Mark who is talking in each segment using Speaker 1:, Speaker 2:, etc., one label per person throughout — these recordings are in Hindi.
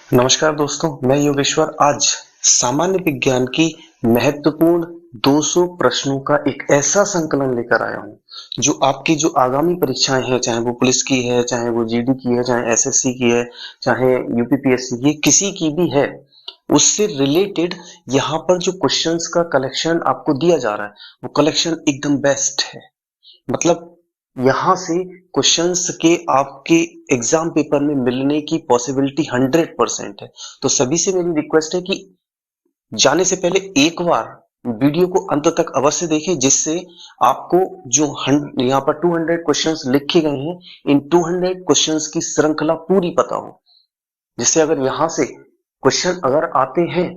Speaker 1: नमस्कार दोस्तों, मैं योगेश्वर आज सामान्य विज्ञान की महत्वपूर्ण 200 प्रश्नों का एक ऐसा संकलन लेकर आया हूं जो आपकी जो आगामी परीक्षाएं हैं, चाहे वो पुलिस की है, चाहे वो जीडी की है, चाहे एसएससी की है, चाहे यूपीपीएससी की, किसी की भी है, उससे रिलेटेड यहाँ पर जो क्वेश्चंस का कलेक्शन आपको दिया जा रहा है वो कलेक्शन एकदम बेस्ट है। मतलब यहां से क्वेश्चंस के आपके एग्जाम पेपर में मिलने की पॉसिबिलिटी 100% है। तो सभी से मेरी रिक्वेस्ट है कि जाने से पहले एक बार वीडियो को अंत तक अवश्य देखें, जिससे आपको जो यहाँ पर 200 क्वेश्चंस लिखे गए हैं, इन 200 क्वेश्चंस की श्रृंखला पूरी पता हो, जिससे अगर यहां से क्वेश्चन अगर आते हैं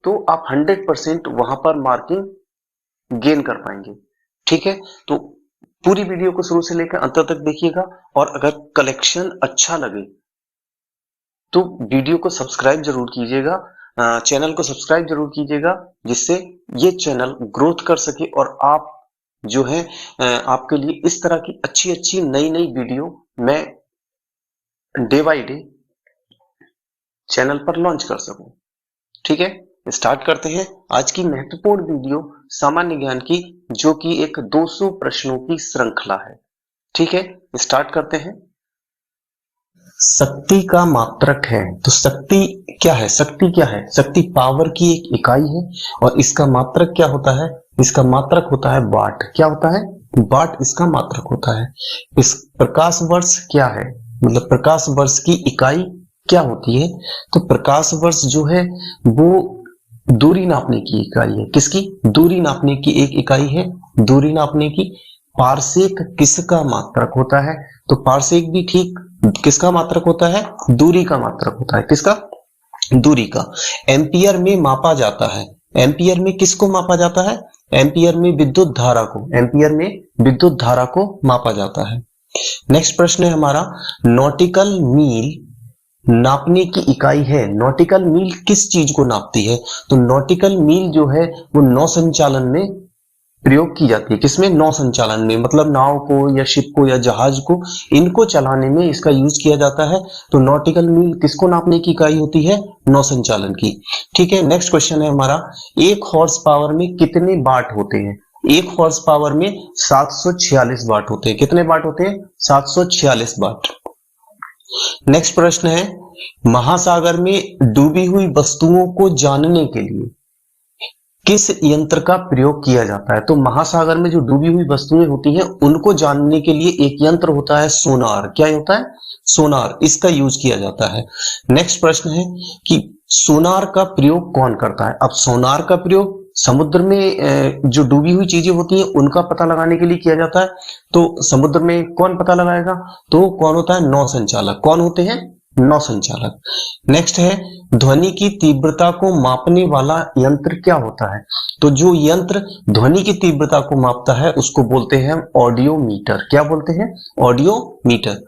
Speaker 1: तो आप 100% वहां पर मार्किंग गेन कर पाएंगे। ठीक है, तो पूरी वीडियो को शुरू से लेकर अंत तक देखिएगा, और अगर कलेक्शन अच्छा लगे तो वीडियो को सब्सक्राइब जरूर कीजिएगा, चैनल को सब्सक्राइब जरूर कीजिएगा, जिससे ये चैनल ग्रोथ कर सके और आप जो है आपके लिए इस तरह की अच्छी अच्छी नई नई वीडियो मैं डे बाय डे चैनल पर लॉन्च कर सकूं। ठीक है, स्टार्ट करते हैं आज की महत्वपूर्ण वीडियो सामान्य ज्ञान की, जो कि एक 200 प्रश्नों की श्रृंखला है। ठीक है, स्टार्ट करते हैं। शक्ति का मात्रक है, तो शक्ति क्या है? शक्ति क्या है? शक्ति पावर की एक इकाई है, और इसका मात्रक क्या होता है? इसका मात्रक होता है वाट। क्या होता है? वाट इसका मात्रक होता है। इस प्रकाश वर्ष क्या है? मतलब प्रकाश वर्ष की इकाई क्या होती है? तो प्रकाश वर्ष जो है वो दूरी नापने की इकाई है। किसकी? दूरी नापने की एक इकाई है, दूरी नापने की। पारसेक किसका मात्रक होता है? तो पारसेक भी ठीक किसका मात्रक होता है? दूरी का मात्रक होता है। किसका? दूरी का। एम्पियर में मापा जाता है। एम्पियर में किसको मापा जाता है? एम्पियर में विद्युत धारा को, एम्पियर में विद्युत धारा को मापा जाता है। नेक्स्ट प्रश्न है हमारा, नॉटिकल मील नापने की इकाई है। नॉटिकल मील किस चीज को नापती है? तो नॉटिकल मील जो है वो नौ संचालन में प्रयोग की जाती है। किसमें? नौ संचालन में, मतलब नाव को या शिप को या जहाज को, इनको चलाने में इसका यूज किया जाता है। तो नॉटिकल मील किसको नापने की इकाई होती है? नौ संचालन की। ठीक है, नेक्स्ट क्वेश्चन है हमारा, एक हॉर्स पावर में कितने वाट होते हैं? एक हॉर्स पावर में 746 वाट होते हैं। कितने वाट होते हैं? 746 वाट। नेक्स्ट प्रश्न है, महासागर में डूबी हुई वस्तुओं को जानने के लिए किस यंत्र का प्रयोग किया जाता है? तो महासागर में जो डूबी हुई वस्तुएं होती हैं उनको जानने के लिए एक यंत्र होता है सोनार। क्या होता है? सोनार। इसका यूज किया जाता है। नेक्स्ट प्रश्न है कि सोनार का प्रयोग कौन करता है? अब सोनार का प्रयोग समुद्र में जो डूबी हुई चीजें होती हैं उनका पता लगाने के लिए किया जाता है। तो समुद्र में कौन पता लगाएगा? तो कौन होता है? नौ संचालक। कौन होते हैं? नौ संचालक। नेक्स्ट है, ध्वनि की तीव्रता को मापने वाला यंत्र क्या होता है? तो जो यंत्र ध्वनि की तीव्रता को मापता है उसको बोलते हैं ऑडियोमीटर। क्या बोलते हैं? ऑडियोमीटर।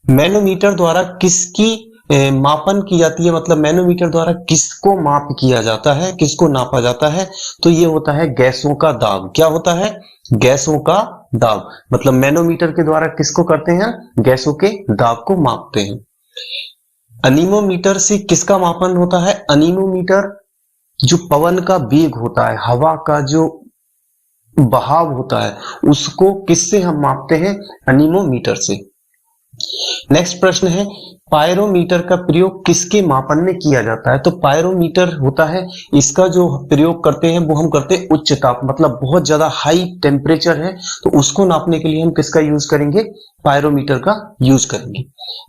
Speaker 1: मैनोमीटर द्वारा किसकी मापन की जाती है? मतलब मैनोमीटर द्वारा किसको माप किया जाता है, किसको नापा जाता है? तो ये होता है गैसों का दाब। क्या होता है? गैसों का दाब। मतलब मैनोमीटर के द्वारा किसको करते हैं? गैसों के दाब को मापते हैं। अनीमोमीटर से किसका मापन होता है? अनीमोमीटर जो पवन का वेग होता है, हवा का जो बहाव होता है, उसको किससे हम मापते हैं? अनीमोमीटर से। नेक्स्ट प्रश्न है, पायरोमीटर का प्रयोग किसके मापन में किया जाता है? तो पायरोमीटर होता है, इसका जो प्रयोग करते हैं वो हम करते हैं उच्च ताप, मतलब बहुत ज्यादा हाई टेम्परेचर है तो उसको नापने के लिए हम किसका यूज करेंगे? पायरोमीटर का यूज करेंगे।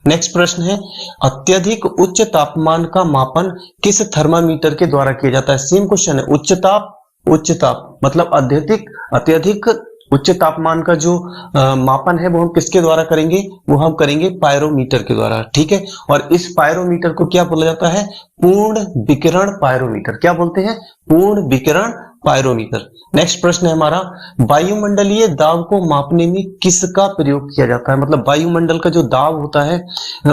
Speaker 1: नेक्स्ट प्रश्न है, अत्यधिक उच्च तापमान का मापन किस थर्मामीटर के द्वारा किया जाता है? सेम क्वेश्चन है। उच्च ताप मतलब अत्यधिक उच्च तापमान का जो मापन है वो हम किसके द्वारा करेंगे? वो हम करेंगे पायरोमीटर के द्वारा। ठीक है, और इस पायरोमीटर को क्या बोला जाता है? पूर्ण विकिरण पायरोमीटर। क्या बोलते हैं? पूर्ण विकिरण पायरोमीटर। नेक्स्ट प्रश्न है हमारा, वायुमंडलीय दाब को मापने में किसका प्रयोग किया जाता है? मतलब वायुमंडल का जो दाब होता है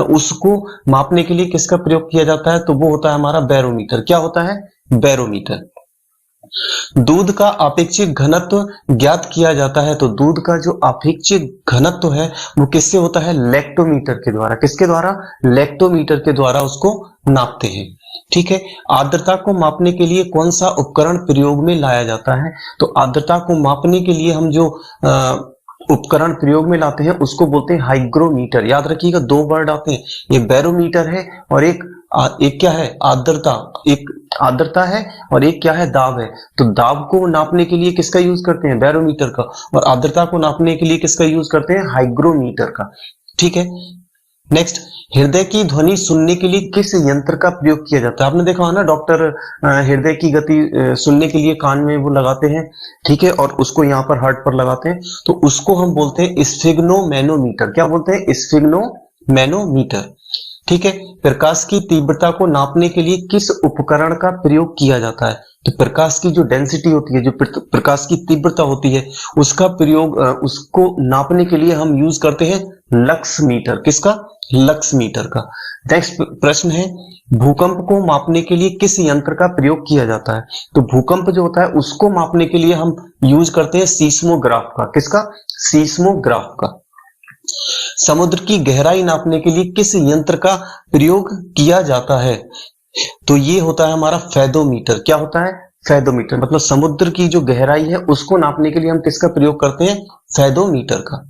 Speaker 1: उसको मापने के लिए किसका प्रयोग किया जाता है? तो वो होता है हमारा बैरोमीटर। क्या होता है? बैरोमीटर। दूध का अपेक्षित घनत्व ज्ञात किया जाता है, तो दूध का जो अपेक्षित घनत्व है वो किससे होता है? लैक्टोमीटर के द्वारा। किसके द्वारा? लैक्टोमीटर के द्वारा उसको नापते हैं। ठीक है। आर्द्रता को मापने के लिए कौन सा उपकरण प्रयोग में लाया जाता है? तो आर्द्रता को मापने के लिए हम जो उपकरण प्रयोग में लाते हैं उसको बोलते हैं हाइग्रोमीटर। याद रखिएगा, दो वर्ड आते हैं, एक बैरोमीटर है और एक क्या है? आर्द्रता। एक आर्द्रता है और एक क्या है? दाब है। तो दाब को नापने के लिए किसका यूज करते हैं? बैरोमीटर का। और आर्द्रता को नापने के लिए किसका यूज करते हैं? हाइग्रोमीटर का। ठीक है। नेक्स्ट, हृदय की ध्वनि सुनने के लिए किस यंत्र का प्रयोग किया जाता है? आपने देखा है ना, डॉक्टर हृदय की गति सुनने के लिए कान में वो लगाते हैं, ठीक है, और उसको यहाँ पर हार्ट पर लगाते हैं, तो उसको हम बोलते हैं स्फिग्नोमैनोमीटर। क्या बोलते हैं? स्फिग्नोमैनोमीटर। ठीक है। प्रकाश की तीव्रता को नापने के लिए किस उपकरण का प्रयोग किया जाता है? तो प्रकाश की जो डेंसिटी होती है, जो प्रकाश की तीव्रता होती है, उसका प्रयोग उसको नापने के लिए हम यूज करते हैं लक्स मीटर। किसका? लक्स मीटर का। नेक्स्ट प्रश्न है, भूकंप को मापने के लिए किस यंत्र का प्रयोग किया जाता है? तो भूकंप जो होता है उसको मापने के लिए हम यूज करते हैं सीस्मोग्राफ का। किसका? सीस्मोग्राफ का। समुद्र की गहराई नापने के लिए किस यंत्र का प्रयोग किया जाता है? तो ये होता है हमारा फेदोमीटर। क्या होता है? फेदोमीटर। मतलब समुद्र की जो गहराई है उसको नापने के लिए हम किसका प्रयोग करते हैं? फेदोमीटर का।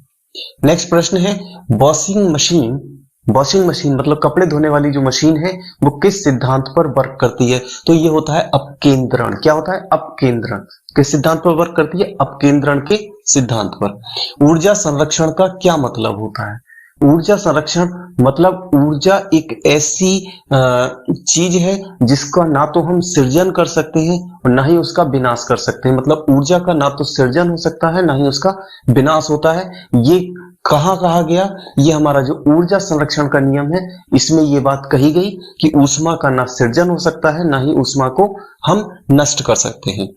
Speaker 1: नेक्स्ट प्रश्न है, वॉशिंग मशीन मतलब कपड़े धोने वाली जो मशीन है वो किस सिद्धांत पर वर्क करती है? तो ये होता है अपकेंद्रण। क्या होता है? अपकेंद्रण। किस सिद्धांत पर वर्क करती है? अपकेंद्रण के सिद्धांत पर। ऊर्जा संरक्षण का क्या मतलब होता है? ऊर्जा संरक्षण मतलब ऊर्जा एक ऐसी चीज है जिसका ना तो हम सृजन कर सकते हैं और ना ही उसका विनाश कर सकते हैं। मतलब ऊर्जा का ना तो सृजन हो सकता है ना ही उसका विनाश होता है। ये कहाँ कहा गया? ये हमारा जो ऊर्जा संरक्षण का नियम है इसमें ये बात कही गई कि ऊष्मा का ना सृजन हो सकता है ना ही ऊष्मा को हम नष्ट कर सकते हैं।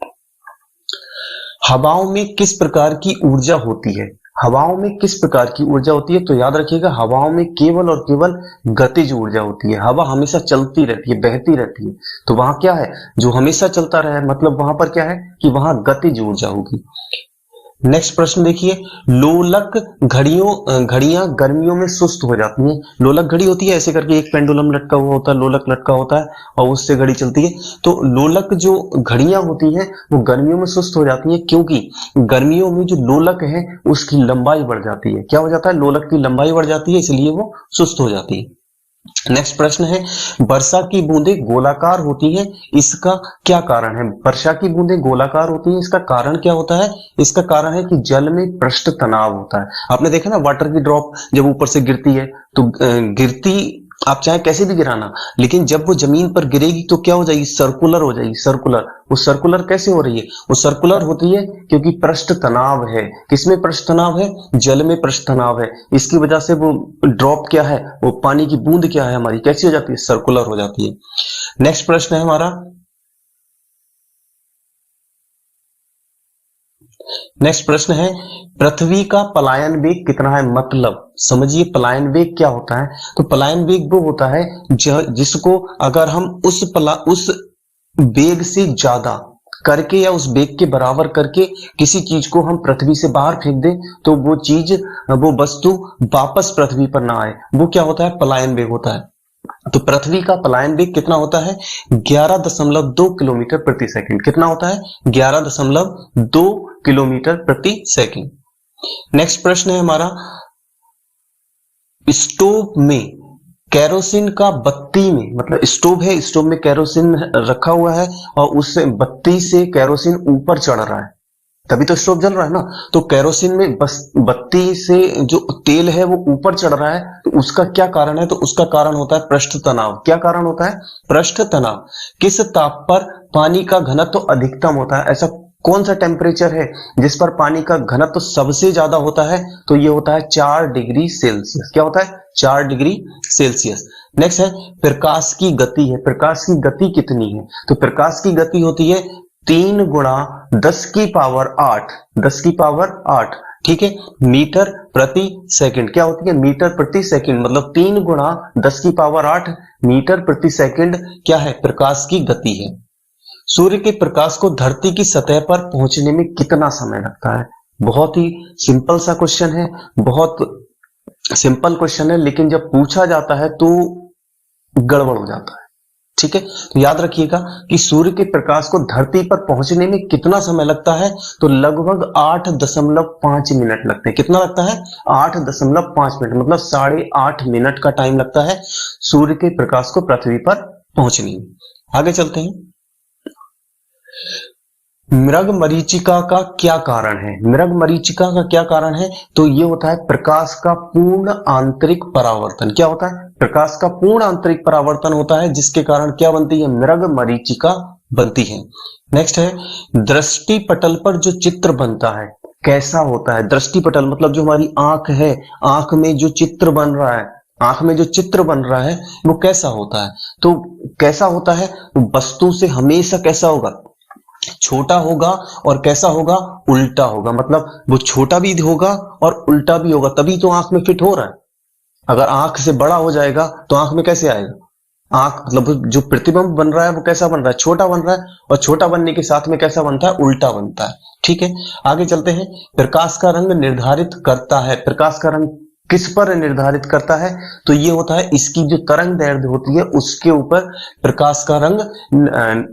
Speaker 1: हवाओं में किस प्रकार की ऊर्जा होती है? हवाओं में किस प्रकार की ऊर्जा होती है? तो याद रखिएगा, हवाओं में केवल और केवल गतिज ऊर्जा होती है। हवा हमेशा चलती रहती है, बहती रहती है। तो वहां क्या है? जो हमेशा चलता रहे, मतलब वहां पर क्या है कि वहां गतिज ऊर्जा होगी। नेक्स्ट प्रश्न देखिए, लोलक घड़ियां गर्मियों में सुस्त हो जाती हैं। लोलक घड़ी होती है, ऐसे करके एक पेंडुलम लटका हुआ होता है, लोलक लटका होता है और उससे घड़ी चलती है। तो लोलक जो घड़ियां होती हैं वो गर्मियों में सुस्त हो जाती हैं, क्योंकि गर्मियों में जो लोलक है उसकी लंबाई बढ़ जाती है। क्या हो जाता है? लोलक की लंबाई बढ़ जाती है, इसलिए वो सुस्त हो जाती है। नेक्स्ट प्रश्न है, वर्षा की बूंदें गोलाकार होती हैं, इसका क्या कारण है? वर्षा की बूंदें गोलाकार होती हैं, इसका कारण क्या होता है? इसका कारण है कि जल में पृष्ठ तनाव होता है। आपने देखा ना, वाटर की ड्रॉप जब ऊपर से गिरती है तो गिरती आप चाहे कैसे भी गिराना, लेकिन जब वो जमीन पर गिरेगी तो क्या हो जाएगी? सर्कुलर हो जाएगी। सर्कुलर। वो सर्कुलर कैसे हो रही है? वो सर्कुलर होती है क्योंकि पृष्ठ तनाव है। किसमें पृष्ठ तनाव है? जल में पृष्ठ तनाव है। इसकी वजह से वो ड्रॉप क्या है, वो पानी की बूंद क्या है हमारी, कैसी हो जाती है? सर्कुलर हो जाती है। नेक्स्ट प्रश्न है हमारा, नेक्स्ट प्रश्न है, पृथ्वी का पलायन वेग कितना है? मतलब समझिए, पलायन वेग क्या होता है? तो पलायन वेग वो होता है जिसको अगर हम उस वेग से ज्यादा करके या उस वेग के बराबर करके किसी चीज को हम पृथ्वी से बाहर फेंक दें तो वो वस्तु वापस पृथ्वी पर ना आए, वो क्या होता है? पलायन वेग होता है। तो पृथ्वी का पलायन वेग कितना होता है? 11.2 किलोमीटर प्रति सेकंड। कितना होता है? 11.2 किलोमीटर प्रति सेकंड। नेक्स्ट प्रश्न है हमारा, स्टोव में केरोसिन का बत्ती में, मतलब स्टोव है, स्टोव में केरोसिन रखा हुआ है और उस बत्ती से केरोसिन ऊपर चढ़ रहा है, तभी तो स्टोव जल रहा है ना। तो केरोसिन में बत्ती से जो तेल है वो ऊपर चढ़ रहा है, तो उसका क्या कारण है? तो उसका कारण होता है पृष्ठ तनाव। क्या कारण होता है? पृष्ठ तनाव। किस ताप पर पानी का घनत्व अधिकतम होता है? ऐसा कौन सा टेम्परेचर है जिस पर पानी का घनत्व सबसे ज्यादा होता है? तो ये होता है 4 डिग्री सेल्सियस। क्या होता है? 4 डिग्री सेल्सियस। नेक्स्ट है, प्रकाश की गति है। प्रकाश की गति कितनी है? तो प्रकाश की गति होती है 3 गुणा 10 की पावर 8, 10 की पावर 8, ठीक है, मीटर प्रति सेकंड। क्या होती है? मीटर प्रति सेकंड। मतलब 3 गुणा 10 की पावर 8 मीटर प्रति सेकंड क्या है? प्रकाश की गति है। सूर्य के प्रकाश को धरती की सतह पर पहुंचने में कितना समय लगता है? बहुत ही सिंपल सा क्वेश्चन है, बहुत सिंपल क्वेश्चन है, लेकिन जब पूछा जाता है तो गड़बड़ हो जाता है। ठीक है, तो याद रखिएगा कि सूर्य के प्रकाश को धरती पर पहुंचने में कितना समय लगता है, तो लगभग 8.5 मिनट लगते हैं। कितना लगता है? 8.5 मिनट, मतलब 8.5 मिनट का टाइम लगता है सूर्य के प्रकाश को पृथ्वी पर पहुंचने में। आगे चलते हैं। मृग मरीचिका का क्या कारण है? मृग मरीचिका का क्या कारण है? तो ये होता है प्रकाश का पूर्ण आंतरिक परावर्तन। क्या होता है? प्रकाश का पूर्ण आंतरिक परावर्तन होता है, जिसके कारण क्या बनती है? मृग मरीचिका बनती है। नेक्स्ट है, दृष्टि पटल पर जो चित्र बनता है कैसा होता है? दृष्टि पटल मतलब जो हमारी आंख है, आंख में जो चित्र बन रहा है, आंख में जो चित्र बन रहा है वो कैसा होता है? तो कैसा होता है? वस्तु से हमेशा कैसा होगा? छोटा होगा। और कैसा होगा? उल्टा होगा। मतलब वो छोटा भी होगा और उल्टा भी होगा, तभी तो आंख में फिट हो रहा है। अगर आंख से बड़ा हो जाएगा तो आंख में कैसे आएगा? आंख मतलब जो प्रतिबिंब बन रहा है वो कैसा बन रहा है? छोटा बन रहा है, और छोटा बनने के साथ में कैसा बनता है? उल्टा बनता है। ठीक है, आगे चलते हैं। प्रकाश का रंग निर्धारित करता है। प्रकाश का रंग किस पर निर्धारित करता है? तो ये होता है इसकी जो तरंग दैर्ध्य होती है उसके ऊपर प्रकाश का रंग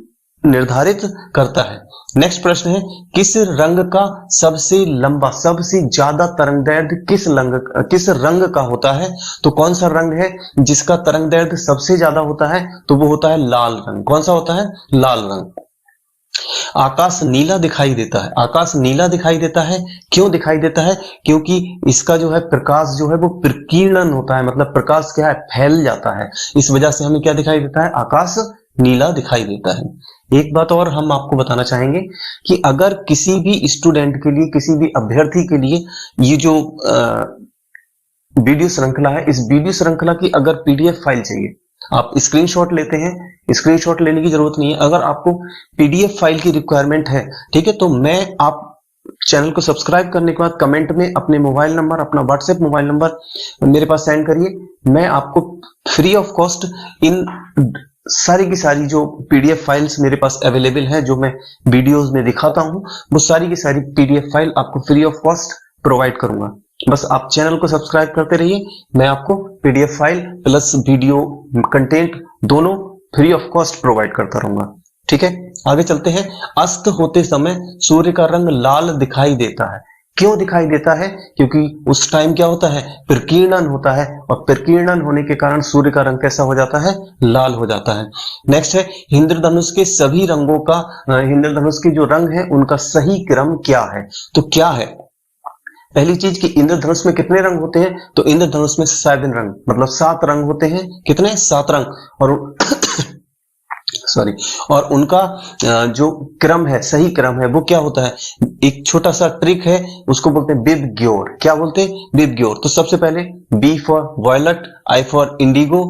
Speaker 1: निर्धारित करता है। नेक्स्ट प्रश्न है, किस रंग का सबसे लंबा, सबसे ज्यादा तरंग दैर्ध्य किस रंग का होता है? तो कौन सा रंग है जिसका तरंग दैर्ध्य सबसे ज्यादा होता है? तो वो होता है लाल रंग। कौन सा होता है? लाल रंग। आकाश नीला दिखाई देता है। आकाश नीला दिखाई देता है, क्यों दिखाई देता है? क्योंकि इसका जो है प्रकाश जो है वो प्रकीर्णन होता है, मतलब प्रकाश क्या है? फैल जाता है। इस वजह से हमें क्या दिखाई देता है? आकाश नीला दिखाई देता है। एक बात और हम आपको बताना चाहेंगे कि अगर किसी भी स्टूडेंट के लिए, किसी भी अभ्यर्थी के लिए ये जो वीडियो श्रृंखला है, इस वीडियो श्रृंखला की अगर पीडीएफ फाइल चाहिए, आप स्क्रीनशॉट लेते हैं, स्क्रीनशॉट लेने की जरूरत नहीं है। अगर आपको पीडीएफ फाइल की रिक्वायरमेंट है, ठीक है, तो मैं आप चैनल को सब्सक्राइब करने के बाद कमेंट में अपने मोबाइल नंबर, अपना व्हाट्सएप मोबाइल नंबर मेरे पास सेंड करिए। मैं आपको फ्री ऑफ कॉस्ट इन सारी की सारी जो पीडीएफ फाइल्स मेरे पास अवेलेबल हैं, जो मैं वीडियोस में दिखाता हूं, वो सारी की सारी पीडीएफ फाइल आपको फ्री ऑफ कॉस्ट प्रोवाइड करूंगा। बस आप चैनल को सब्सक्राइब करते रहिए, मैं आपको PDF file plus video content दोनों फ्री ऑफ कॉस्ट प्रोवाइड करता रहूंगा। ठीक है, आगे चलते हैं। अस्त होते समय सूर्य का रंग लाल दिखाई देता है। क्यों दिखाई देता है? क्योंकि उस टाइम क्या होता है? प्रकीर्णन होता है, और प्रकीर्णन होने के कारण सूर्य का रंग कैसा हो जाता है? लाल हो जाता है। नेक्स्ट है, इंद्रधनुष के सभी रंगों का, इंद्रधनुष के जो रंग है उनका सही क्रम क्या है? तो क्या है? पहली चीज कि इंद्रधनुष में कितने रंग होते हैं? तो इंद्रधनुष में 7 रंग, मतलब 7 रंग होते हैं। कितने? 7 रंग। और सॉरी, और उनका जो क्रम है, सही क्रम है, वो क्या होता है? एक छोटा सा ट्रिक है, उसको बोलते हैं विबग्योर। क्या बोलते हैं? विबग्योर। तो सबसे पहले B for violet, I for indigo,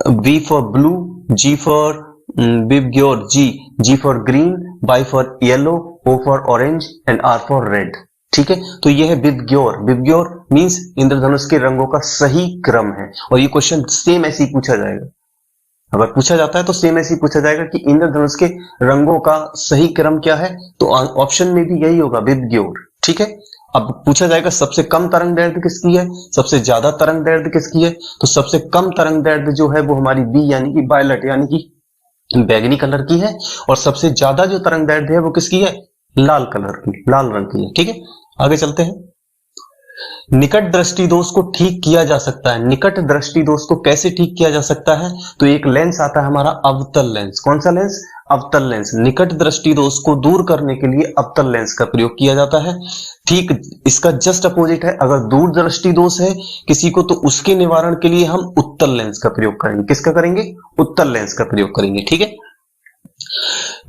Speaker 1: B for blue, G for VIBGYOR, G for green, Y for yellow, O for orange and R for red. ठीक है, तो ये है विबग्योर। विबग्योर मींस इंद्रधनुष के रंगों का सही क्रम है। और ये क्वेश्चन सेम ऐसे ही पूछा जाएगा, अगर पूछा जाता है तो सेम ऐसे ही पूछा जाएगा कि इंद्रधनुष के रंगों का सही क्रम क्या है, तो ऑप्शन में भी यही होगा, विबग्योर। ठीक है, अब पूछा जाएगा सबसे कम तरंग दैर्ध्य किसकी है, सबसे ज्यादा तरंग दैर्ध्य किसकी है? तो सबसे कम तरंग दैर्ध्य जो है वो हमारी बी यानी कि वायलेट यानी कि बैंगनी कलर की है, और सबसे ज्यादा जो तरंग दैर्ध्य है वो किसकी है? लाल कलर की, लाल रंग की है। ठीक है, आगे चलते हैं। निकट दृष्टि दोष को ठीक किया जा सकता है। निकट दृष्टि दोष को कैसे ठीक किया जा सकता है? तो एक लेंस आता है हमारा अवतल लेंस। कौन सा लेंस? अवतल लेंस। निकट दृष्टि दोष को दूर करने के लिए अवतल लेंस का प्रयोग किया जाता है। ठीक इसका जस्ट अपोजिट है, अगर दूर दृष्टि दोष है किसी को, तो उसके निवारण के लिए हम उत्तल लेंस का प्रयोग करेंगे। किसका करेंगे? उत्तल लेंस का प्रयोग करेंगे। ठीक है,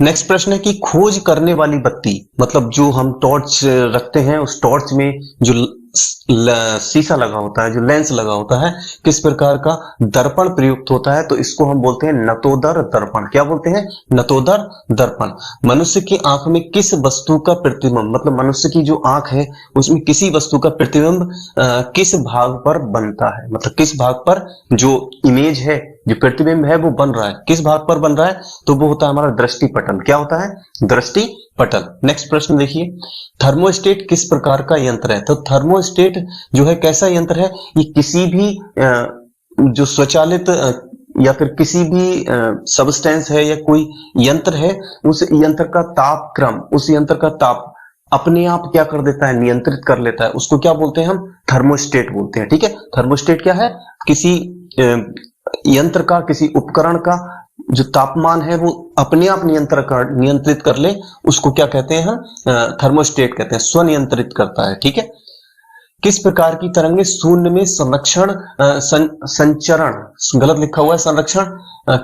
Speaker 1: नेक्स्ट प्रश्न है कि खोज करने वाली बत्ती, मतलब जो हम टॉर्च रखते हैं, उस टॉर्च में जो शीशा लगा होता है, जो लेंस लगा होता है, किस प्रकार का दर्पण प्रयुक्त होता है? तो इसको हम बोलते हैं नतोदर दर्पण। क्या बोलते हैं? नतोदर दर्पण। मनुष्य की आंख में किस वस्तु का प्रतिबिंब, मतलब मनुष्य की जो आंख है उसमें किसी वस्तु का प्रतिबिंब किस भाग पर बनता है, मतलब किस भाग पर जो इमेज है जो प्रतिबिंब है वो बन रहा है, किस भाग पर बन रहा है, तो वो होता है हमारा दृष्टि पटल। क्या होता है, दृष्टि पटल। नेक्स्ट प्रश्न देखिए, थर्मोस्टेट किस प्रकार का यंत्र है। तो थर्मोस्टेट जो है कैसा यंत्र है, ये किसी भी जो स्वचालित या फिर किसी भी सबस्टेंस है या कोई यंत्र है, उस यंत्र का ताप क्रम, उस यंत्र का ताप अपने आप क्या कर देता है, नियंत्रित कर लेता है, उसको क्या बोलते हैं हम, थर्मोस्टेट बोलते हैं। ठीक है, थर्मोस्टेट क्या है, किसी यंत्र का, किसी उपकरण का जो तापमान है वो अपने आप नियंत्रित कर ले, उसको क्या कहते हैं हम, थर्मोस्टेट कहते हैं, स्वनियंत्रित करता है। ठीक है, किस प्रकार की तरंगें शून्य में संचरण, गलत लिखा हुआ है संरक्षण,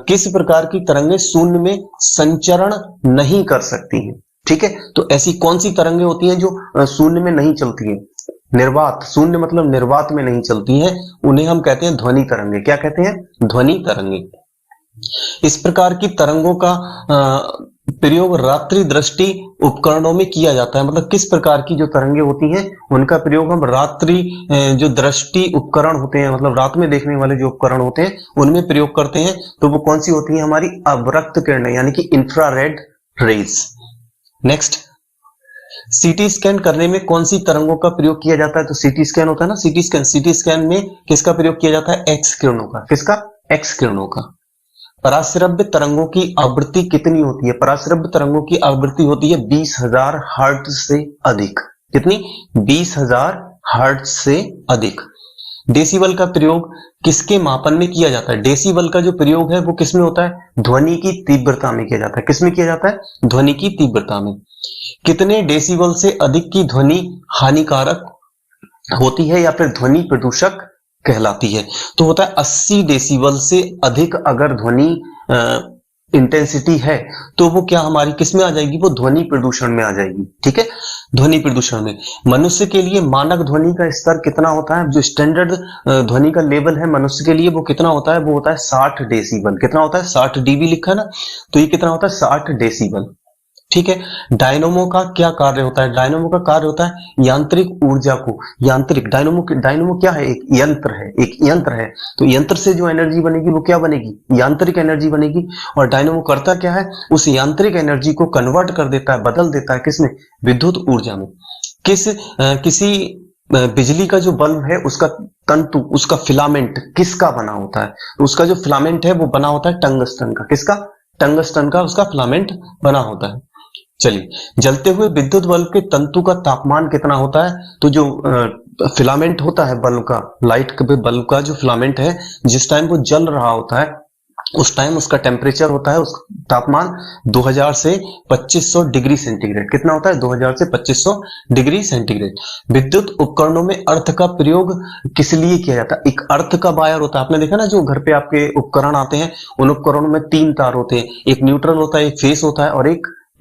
Speaker 1: किस प्रकार की तरंगें शून्य में संचरण नहीं कर सकती हैं। ठीक है, तो ऐसी कौन सी तरंगें होती हैं जो शून्य में नहीं चलती हैं, निर्वात, शून्य मतलब निर्वात में नहीं चलती हैं, उन्हें हम कहते हैं ध्वनि तरंगे। क्या कहते हैं, ध्वनि तरंगे। इस प्रकार की तरंगों का प्रयोग रात्रि दृष्टि उपकरणों में किया जाता है। मतलब किस प्रकार की जो तरंगे होती हैं उनका प्रयोग हम रात्रि जो दृष्टि उपकरण होते हैं, मतलब रात में देखने वाले जो उपकरण होते हैं उनमें प्रयोग करते हैं। तो वो कौन सी होती है, हमारी अवरक्त किरणें यानी कि infrared rays. Next, CT scan करने में कौन सी तरंगों का प्रयोग किया जाता है। तो सीटी स्कैन होता है ना, सीटी स्कैन में किसका प्रयोग किया जाता है, एक्स किरणों का। किसका, एक्स किरणों का। पराश्रव्य तरंगों की आवृत्ति कितनी होती है, पराश्रव्य तरंगों की आवृत्ति होती है 20,000 हर्ट्ज से अधिक। कितनी, 20,000 हर्ट्ज से अधिक। डेसिबल का प्रयोग किसके मापन में किया जाता है। डेसिबल का जो प्रयोग है वो किसमें होता है, ध्वनि की तीव्रता में किया जाता है। किसमें किया जाता है, ध्वनि की तीव्रता में। कितने डेसिबल से अधिक की ध्वनि हानिकारक होती है या फिर ध्वनि प्रदूषक कहलाती है। तो होता है 80 डेसिबल से अधिक अगर ध्वनि इंटेंसिटी है तो वो क्या हमारी किस में आ जाएगी, वो ध्वनि प्रदूषण में आ जाएगी। ठीक है, ध्वनि प्रदूषण में। मनुष्य के लिए मानक ध्वनि का स्तर कितना होता है, जो स्टैंडर्ड ध्वनि का लेवल है मनुष्य के लिए वो कितना होता है, वो होता है 60 डेसिबल। कितना होता है, 60 डीबी लिखा है ना, तो ये कितना होता है, 60 डेसिबल। ठीक है, डायनोमो का क्या कार्य होता है। डायनोमो का कार्य होता है यांत्रिक ऊर्जा को, यांत्रिक, डायनोमो क्या है, एक यंत्र है, एक यंत्र है। तो यंत्र से जो एनर्जी बनेगी वो क्या बनेगी, यांत्रिक एनर्जी बनेगी। और डायनोमो करता क्या है, उस यांत्रिक एनर्जी को कन्वर्ट कर देता है, बदल देता है किसमें, विद्युत ऊर्जा में। किसी बिजली का जो बल्ब है उसका तंतु, उसका फिलामेंट किसका बना होता है, उसका जो फिलामेंट है वो बना होता है टंगस्टन का। किसका, टंगस्टन का उसका फिलामेंट बना होता है। चलिए, जलते हुए विद्युत बल्ब के तंतु का तापमान कितना होता है। तो जो फिलामेंट होता है बल्ब का, लाइट के बल्ब का जो फिलामेंट है, जिस टाइम वो जल रहा होता है उस टाइम उसका टेम्परेचर होता है, उसका तापमान 2000 से 2500 डिग्री सेंटीग्रेड। कितना होता है, 2000 से 2500 डिग्री सेंटीग्रेड। विद्युत उपकरणों में अर्थ का प्रयोग किस लिए किया जाता है। एक अर्थ का वायर होता है, आपने देखा ना, जो घर पे आपके उपकरण आते हैं उन उपकरणों में 3 तार होते हैं, एक न्यूट्रल होता है, एक फेस होता है और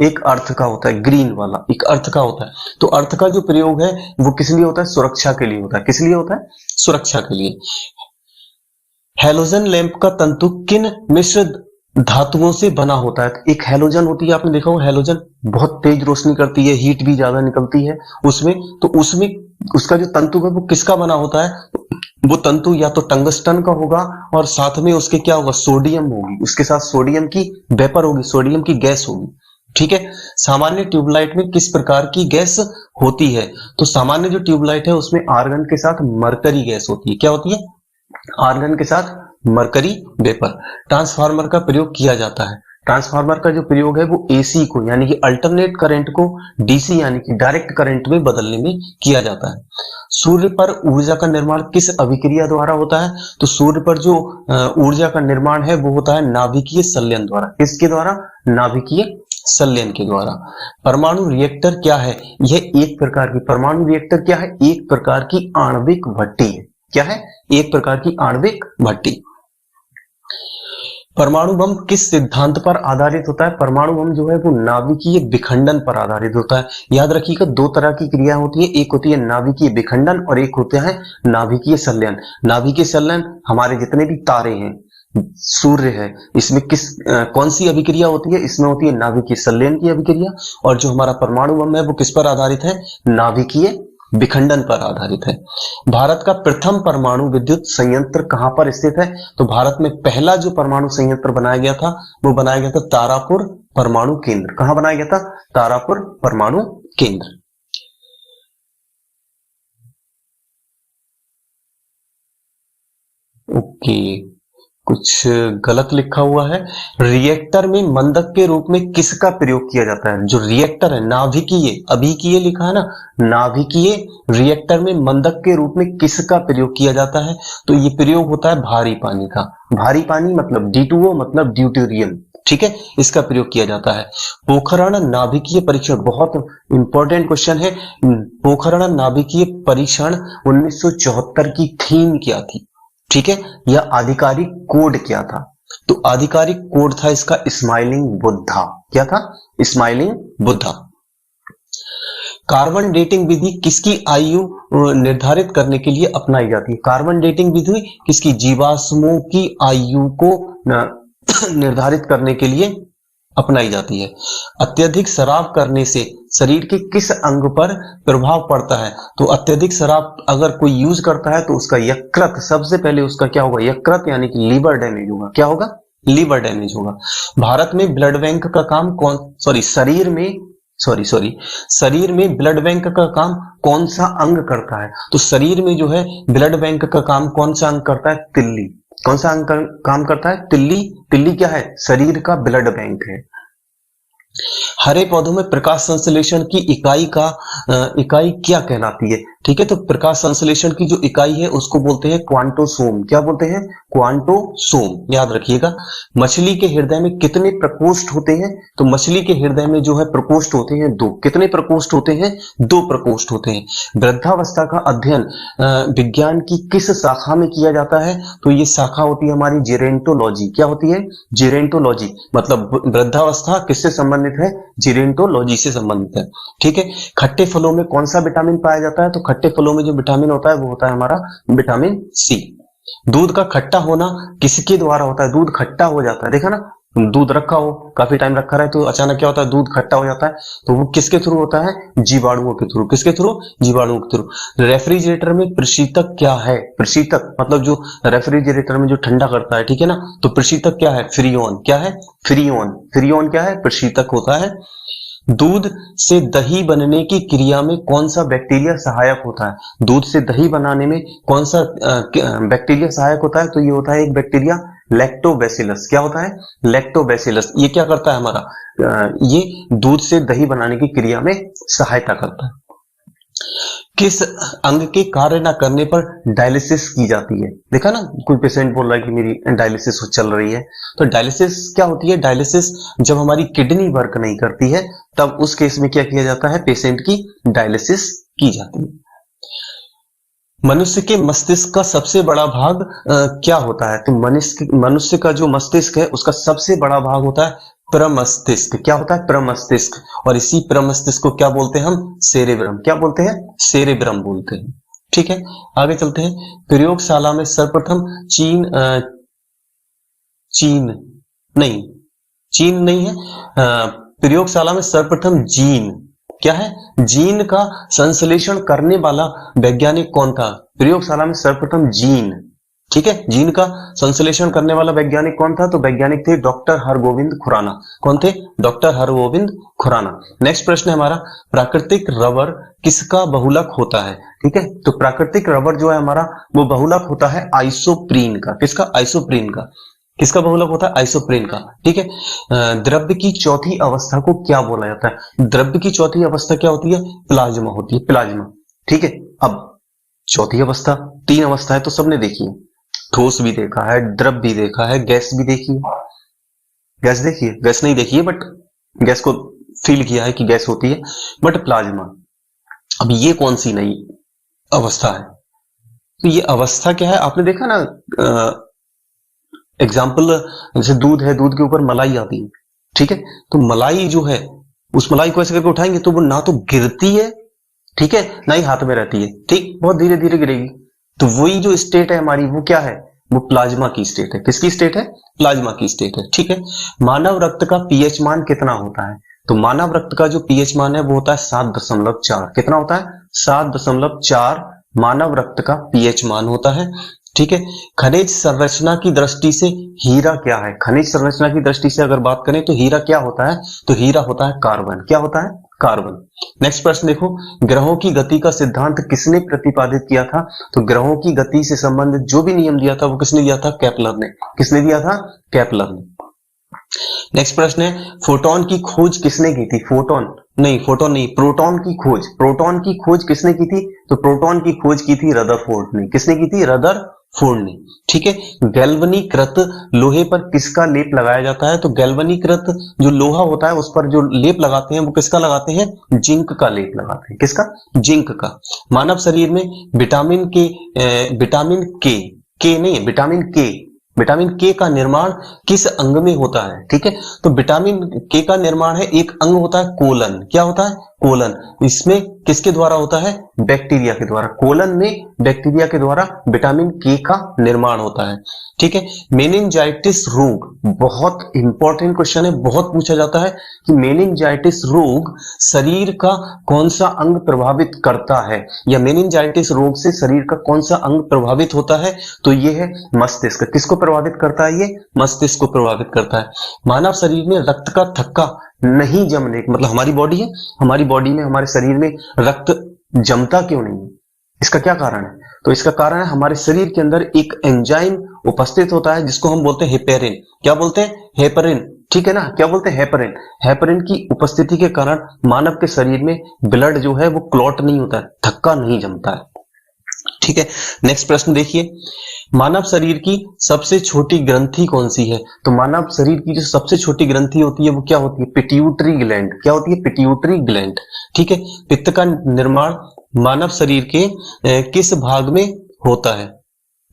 Speaker 1: एक अर्थ का होता है, ग्रीन वाला एक अर्थ का होता है। तो अर्थ का जो प्रयोग है वो किस लिए होता है, सुरक्षा के लिए होता है। किस लिए होता है, सुरक्षा के लिए। हैलोजन लैंप का तंतु किन मिश्र धातुओं से बना होता है। एक हैलोजन होती है, आपने देखा हो, हैलोजन बहुत तेज रोशनी करती है, हीट भी ज्यादा निकलती है उसमें। तो उसमें उसका जो तंतु है वो किसका बना होता है, वो तंतु या तो टंगस्टन का होगा और साथ में उसके क्या होगा, सोडियम होगी, उसके साथ सोडियम की वेपर होगी, सोडियम की गैस होगी। ठीक है, सामान्य ट्यूबलाइट में किस प्रकार की गैस होती है। तो सामान्य जो ट्यूबलाइट है उसमें आर्गन के साथ मरकरी गैस होती है। क्या होती है, आर्गन के साथ मरकरी वेपर। ट्रांसफार्मर का प्रयोग किया जाता है। ट्रांसफार्मर का जो प्रयोग है वो एसी को यानी कि अल्टरनेट करंट को डीसी यानी कि डायरेक्ट करंट में बदलने में किया जाता है। सूर्य पर ऊर्जा का निर्माण किस अभिक्रिया द्वारा होता है। तो सूर्य पर जो ऊर्जा का निर्माण है वो होता है नाभिकीय संलयन द्वारा। किसके द्वारा, नाभिकीय संलयन के द्वारा। परमाणु रिएक्टर क्या है, यह एक प्रकार की, परमाणु रिएक्टर क्या है, एक प्रकार की आणविक भट्टी है। क्या है, एक प्रकार की आणविक भट्टी। परमाणु बम किस सिद्धांत पर आधारित होता है। परमाणु बम जो है वो नाभिकीय विखंडन पर आधारित होता है। याद रखिएगा, 2 तरह की क्रिया होती है, एक होती है नाभिकीय विखंडन और एक होता है नाभिकीय संलयन। नाभिकीय संलयन हमारे जितने भी तारे हैं, सूर्य है, इसमें कौन सी अभिक्रिया होती है, इसमें होती है नाभिकीय संलयन की अभिक्रिया। और जो हमारा परमाणु बम है वो किस पर आधारित है, नाभिकीय विखंडन पर आधारित है। भारत का प्रथम परमाणु विद्युत संयंत्र कहां पर स्थित है? तो भारत में पहला जो परमाणु संयंत्र बनाया गया था वो बनाया गया था तारापुर परमाणु केंद्र। कहां बनाया गया था? तारापुर परमाणु केंद्र। ओके, कुछ गलत लिखा हुआ है। रिएक्टर में मंदक के रूप में किसका प्रयोग किया जाता है? जो रिएक्टर है नाभिकीय, अभिकीय लिखा है ना, नाभिकीय रिएक्टर में मंदक के रूप में किसका प्रयोग किया जाता है? तो ये प्रयोग होता है भारी पानी का। भारी पानी मतलब D2O मतलब ड्यूटेरियम, ठीक है, इसका प्रयोग किया जाता है। पोखरण नाभिकीय परीक्षण, बहुत इंपॉर्टेंट क्वेश्चन है। पोखरण नाभिकीय परीक्षण 1974 की थीम क्या थी? ठीक है, यह आधिकारिक कोड क्या था? तो आधिकारिक कोड था इसका स्माइलिंग बुद्धा। क्या था? स्माइलिंग बुद्धा। कार्बन डेटिंग विधि किसकी आयु निर्धारित करने के लिए अपनाई जाती है? कार्बन डेटिंग विधि किसकी? जीवाश्मों की आयु को निर्धारित करने के लिए अपनाई जाती है। अत्यधिक शराब करने से शरीर के किस अंग पर प्रभाव पड़ता है? तो अत्यधिक शराब अगर कोई यूज करता है तो उसका यकृत, सबसे पहले उसका क्या होगा? यकृत यानी कि लीवर डैमेज होगा। क्या होगा? लीवर डैमेज होगा। भारत में ब्लड बैंक का काम शरीर में ब्लड बैंक का काम कौन सा अंग करता है? तो शरीर में जो है ब्लड बैंक का काम कौन सा अंग करता है? तिल्ली। कौन सा अंग काम करता है? तिल्ली। तिल्ली क्या है? शरीर का ब्लड बैंक है। हरे पौधों में प्रकाश संश्लेषण की इकाई क्या कहलाती है? ठीक है, तो प्रकाश संश्लेषण की जो इकाई है उसको बोलते हैं क्वांटोसोम। क्या बोलते हैं? क्वांटोसोम। याद रखिएगा। मछली के हृदय में कितने प्रकोष्ठ होते हैं? तो मछली के हृदय में जो है प्रकोष्ठ होते हैं 2। कितने प्रकोष्ठ होते हैं? 2 प्रकोष्ठ होते हैं। वृद्धावस्था का अध्ययन विज्ञान की किस शाखा में किया जाता है? तो ये शाखा होती है हमारी जेरेंटोलॉजी। क्या होती है? जेरेंटोलॉजी। मतलब वृद्धावस्था किससे संबंधित है? जेरेंटोलॉजी से संबंधित है। ठीक है। खट्टे फलों में कौन सा विटामिन पाया जाता है? तो खट्टे फलों में जो विटामिन होता है वो होता है हमारा विटामिन सी। दूध का खट्टा होना किसके द्वारा होता है? दूध खट्टा हो जाता है, देखा ना, दूध रखा हो, काफी टाइम रखा रहे तो अचानक क्या होता है? दूध खट्टा हो जाता है। तो वो किसके थ्रू होता है? जीवाणुओं के थ्रू। किसके थ्रू? जीवाणुओं के थ्रू। रेफ्रिजरेटर में प्रशीतक क्या है? प्रशीतक मतलब जो रेफ्रिजरेटर में जो ठंडा करता है, ठीक है ना, तो प्रशीतक क्या है? फ्रीओन। क्या है? फ्रीओन। फ्रीओन क्या है? प्रशीतक होता है। दूध से दही बनने की क्रिया में कौन सा बैक्टीरिया सहायक होता है? दूध से दही बनाने में कौन सा बैक्टीरिया सहायक होता है? तो ये होता है एक बैक्टीरिया लैक्टोबैसिलस। क्या होता है? लैक्टोबैसिलस। ये क्या करता है हमारा? ये दूध से दही बनाने की क्रिया में सहायता करता है। किस अंग के कार्य न करने पर डायलिसिस की जाती है? देखा ना, कोई पेशेंट बोल रहा है कि मेरी डायलिसिस चल रही है, तो डायलिसिस क्या होती है? डायलिसिस जब हमारी किडनी वर्क नहीं करती है तब उस केस में क्या किया जाता है? पेशेंट की डायलिसिस की जाती है। मनुष्य के मस्तिष्क का सबसे बड़ा भाग क्या होता है? तो मनुष्य का जो मस्तिष्क है उसका सबसे बड़ा भाग होता है प्रमस्तिष्क। क्या होता है? प्रमस्तिष्क। और इसी प्रमस्तिष्क को क्या बोलते हैं हम? सेरेब्रम। क्या बोलते हैं? सेरेब्रम बोलते हैं। ठीक है, आगे चलते हैं। प्रयोगशाला में सर्वप्रथम चीन नहीं है। प्रयोगशाला में सर्वप्रथम जीन, क्या है? जीन का संश्लेषण करने वाला वैज्ञानिक कौन था? प्रयोगशाला में सर्वप्रथम जीन, ठीक है, जीन का संश्लेषण करने वाला वैज्ञानिक कौन था? तो वैज्ञानिक थे डॉक्टर हरगोविंद खुराना। कौन थे? डॉक्टर हरगोविंद खुराना। नेक्स्ट प्रश्न है हमारा, प्राकृतिक रबर किसका बहुलक होता है? ठीक है, तो प्राकृतिक रबर जो है हमारा वो बहुलक होता है आइसोप्रीन का। किसका? आइसोप्रीन का। किसका बहुलक होता है? आइसोप्रीन का। ठीक है। द्रव्य की चौथी अवस्था को क्या बोला जाता है? द्रव्य की चौथी अवस्था क्या होती है? प्लाज्मा होती है, प्लाज्मा। ठीक है, अब चौथी अवस्था, 3 अवस्था है तो सबने देखी है, ठोस भी देखा है, द्रव भी देखा है, गैस भी देखी है। गैस देखी है? गैस नहीं देखी है बट गैस को फील किया है कि गैस होती है, बट प्लाज्मा। अब ये कौन सी नई अवस्था है? तो ये अवस्था क्या है? आपने देखा ना, एग्जाम्पल जैसे दूध है, दूध के ऊपर मलाई आती है, ठीक है, तो मलाई जो है उस मलाई को ऐसे करके उठाएंगे तो वो ना तो गिरती है, ठीक है, ना ही हाथ में रहती है, ठीक, बहुत धीरे धीरे गिरेगी। तो वही जो स्टेट है हमारी वो क्या है? वो प्लाज्मा की स्टेट है। किसकी स्टेट है? प्लाज्मा की स्टेट है। ठीक है। मानव रक्त का पीएच मान कितना होता है? तो मानव रक्त का जो पीएच मान है वो होता है 7.4। कितना होता है? 7.4 मानव रक्त का पीएच मान होता है। ठीक है, खनिज संरचना की दृष्टि से हीरा क्या है? खनिज संरचना की दृष्टि से अगर बात करें तो हीरा क्या होता है? तो हीरा होता है कार्बन। क्या होता है? कार्बन। नेक्स्ट प्रश्न देखो, ग्रहों की गति का सिद्धांत किसने प्रतिपादित किया था? तो ग्रहों की गति से संबंधित जो भी नियम दिया था वो किसने दिया था? केपलर ने। किसने दिया था? केपलर ने। नेक्स्ट प्रश्न है, फोटोन की खोज किसने की थी? फोटोन नहीं, प्रोटॉन की खोज। प्रोटॉन की खोज किसने की थी? तो प्रोटॉन की खोज की थी रदरफोर्ड ने। किसने की थी? रदरफोर्ड ने। ठीक है, गैल्वनीकृत लोहे पर किसका लेप लगाया जाता है? तो गैल्वनीकृत जो लोहा होता है उस पर जो लेप लगाते हैं वो किसका लगाते हैं? जिंक का लेप लगाते हैं। किसका? जिंक का। मानव शरीर में विटामिन के का निर्माण किस अंग में होता है? ठीक है, तो विटामिन के का निर्माण है, एक अंग होता है कोलन। क्या होता है? कोलन। इसमें किसके द्वारा होता है? बैक्टीरिया के द्वारा। कोलन में बैक्टीरिया के द्वारा विटामिन के का निर्माण होता है। ठीक है, मेनिंजाइटिस रोग बहुत इंपॉर्टेंट क्वेश्चन है, बहुत पूछा जाता है कि मेनिंजाइटिस रोग शरीर का कौन सा अंग प्रभावित करता है, या मेनिंजाइटिस रोग से शरीर का कौन सा अंग प्रभावित होता है? तो ये है मस्तिष्क। किसको प्रभावित करता है? ये मस्तिष्क को प्रभावित करता है। मानव शरीर में रक्त का थक्का नहीं जमने, मतलब हमारी बॉडी है, हमारी बॉडी में, हमारे शरीर में रक्त जमता क्यों नहीं है? इसका क्या कारण है? तो इसका कारण है हमारे शरीर के अंदर एक एंजाइम उपस्थित होता है जिसको हम बोलते हैं हेपेरिन। क्या बोलते हैं? हेपेरिन। ठीक है ना, क्या बोलते हैं? हेपेरिन। हेपेरिन की उपस्थिति के कारण मानव के शरीर में ब्लड जो है वो क्लॉट नहीं होता है, थक्का नहीं जमता है। ठीक है, नेक्स्ट प्रश्न देखिए, मानव शरीर की सबसे छोटी ग्रंथि कौन सी है? तो मानव शरीर की जो सबसे छोटी ग्रंथि होती है वो क्या होती है? Pituitary gland. क्या होती है? Pituitary gland. ठीक है, पित्त का निर्माण मानव शरीर के किस भाग में होता है?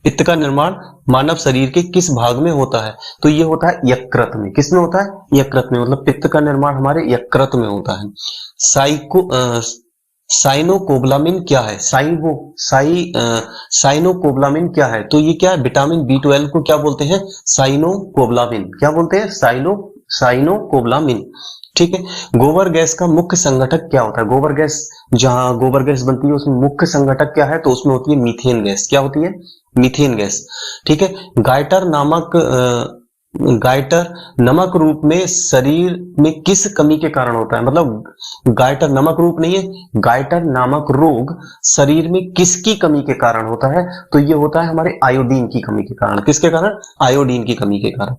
Speaker 1: पित्त का निर्माण मानव शरीर के किस भाग में होता है? तो ये होता है यकृत में। किस में होता है? यकृत में। मतलब पित्त का निर्माण हमारे यकृत में होता है। साइनोकोब्लामिन क्या है? साइनोकोब्लामिन क्या है? तो ये क्या है? विटामिन B12 को क्या बोलते हैं? साइनोकोब्लामिन। क्या बोलते हैं? साइनोकोब्लामिन। ठीक है, गोबर गैस का मुख्य संघटक क्या होता है? गोबर गैस, जहां गोबर गैस बनती है उसमें मुख्य संघटक क्या है? तो उसमें होती है मीथेन गैस। क्या होती है? Methane gas. ठीक है, गायटर नमक रूप में शरीर में किस कमी के कारण होता है? मतलब गायटर नमक रूप नहीं है, गायटर नामक रोग शरीर में किसकी कमी के कारण होता है? तो ये होता है हमारे आयोडीन की कमी के कारण। किसके कारण? आयोडीन की कमी के कारण।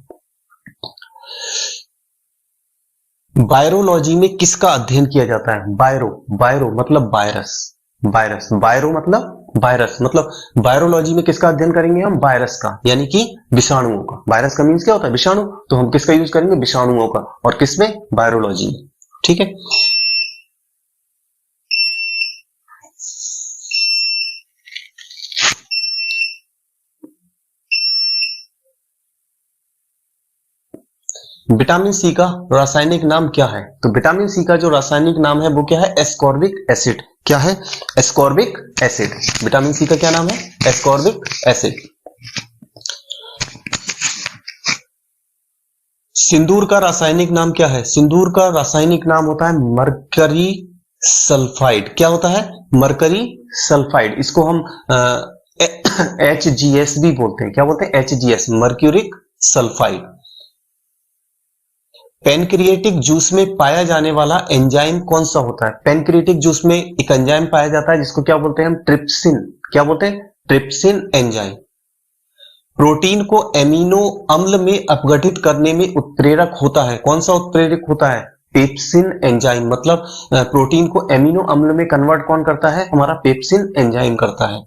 Speaker 1: वायरोलॉजी में किसका अध्ययन किया जाता है? वायरो मतलब वायरस। वायरो मतलब वायरस। मतलब वायरोलॉजी में किसका अध्ययन करेंगे हम? वायरस का, यानी कि विषाणुओं का। वायरस का मीन्स क्या होता है? विषाणु। तो हम किसका यूज करेंगे? विषाणुओं का। और किसमें? वायरोलॉजी में। ठीक है, विटामिन सी का रासायनिक नाम क्या है? तो विटामिन सी का जो रासायनिक नाम है वो क्या है? Ascorbic acid. क्या है? Ascorbic acid. विटामिन सी का क्या नाम है? Ascorbic acid. सिंदूर का रासायनिक नाम क्या है? सिंदूर का रासायनिक नाम होता है मरकरी सल्फाइड। क्या होता है? Mercury sulphide. इसको हम HGS भी बोलते हैं। क्या बोलते हैं? HGS, mercuric sulphide. Pancreatic juice में पाया जाने वाला एंजाइम कौन सा होता है? पेनक्रिएटिक जूस में एक एंजाइम पाया जाता है जिसको क्या बोलते हैं हम? ट्रिप्सिन। क्या बोलते हैं? Trypsin enzyme. प्रोटीन को एमिनो अम्ल में अपघटित करने में उत्प्रेरक होता है। कौन सा उत्प्रेरक होता है? Pepsin enzyme. मतलब प्रोटीन को एमिनो अम्ल में कन्वर्ट कौन करता है? हमारा पेप्सिन एंजाइम करता है।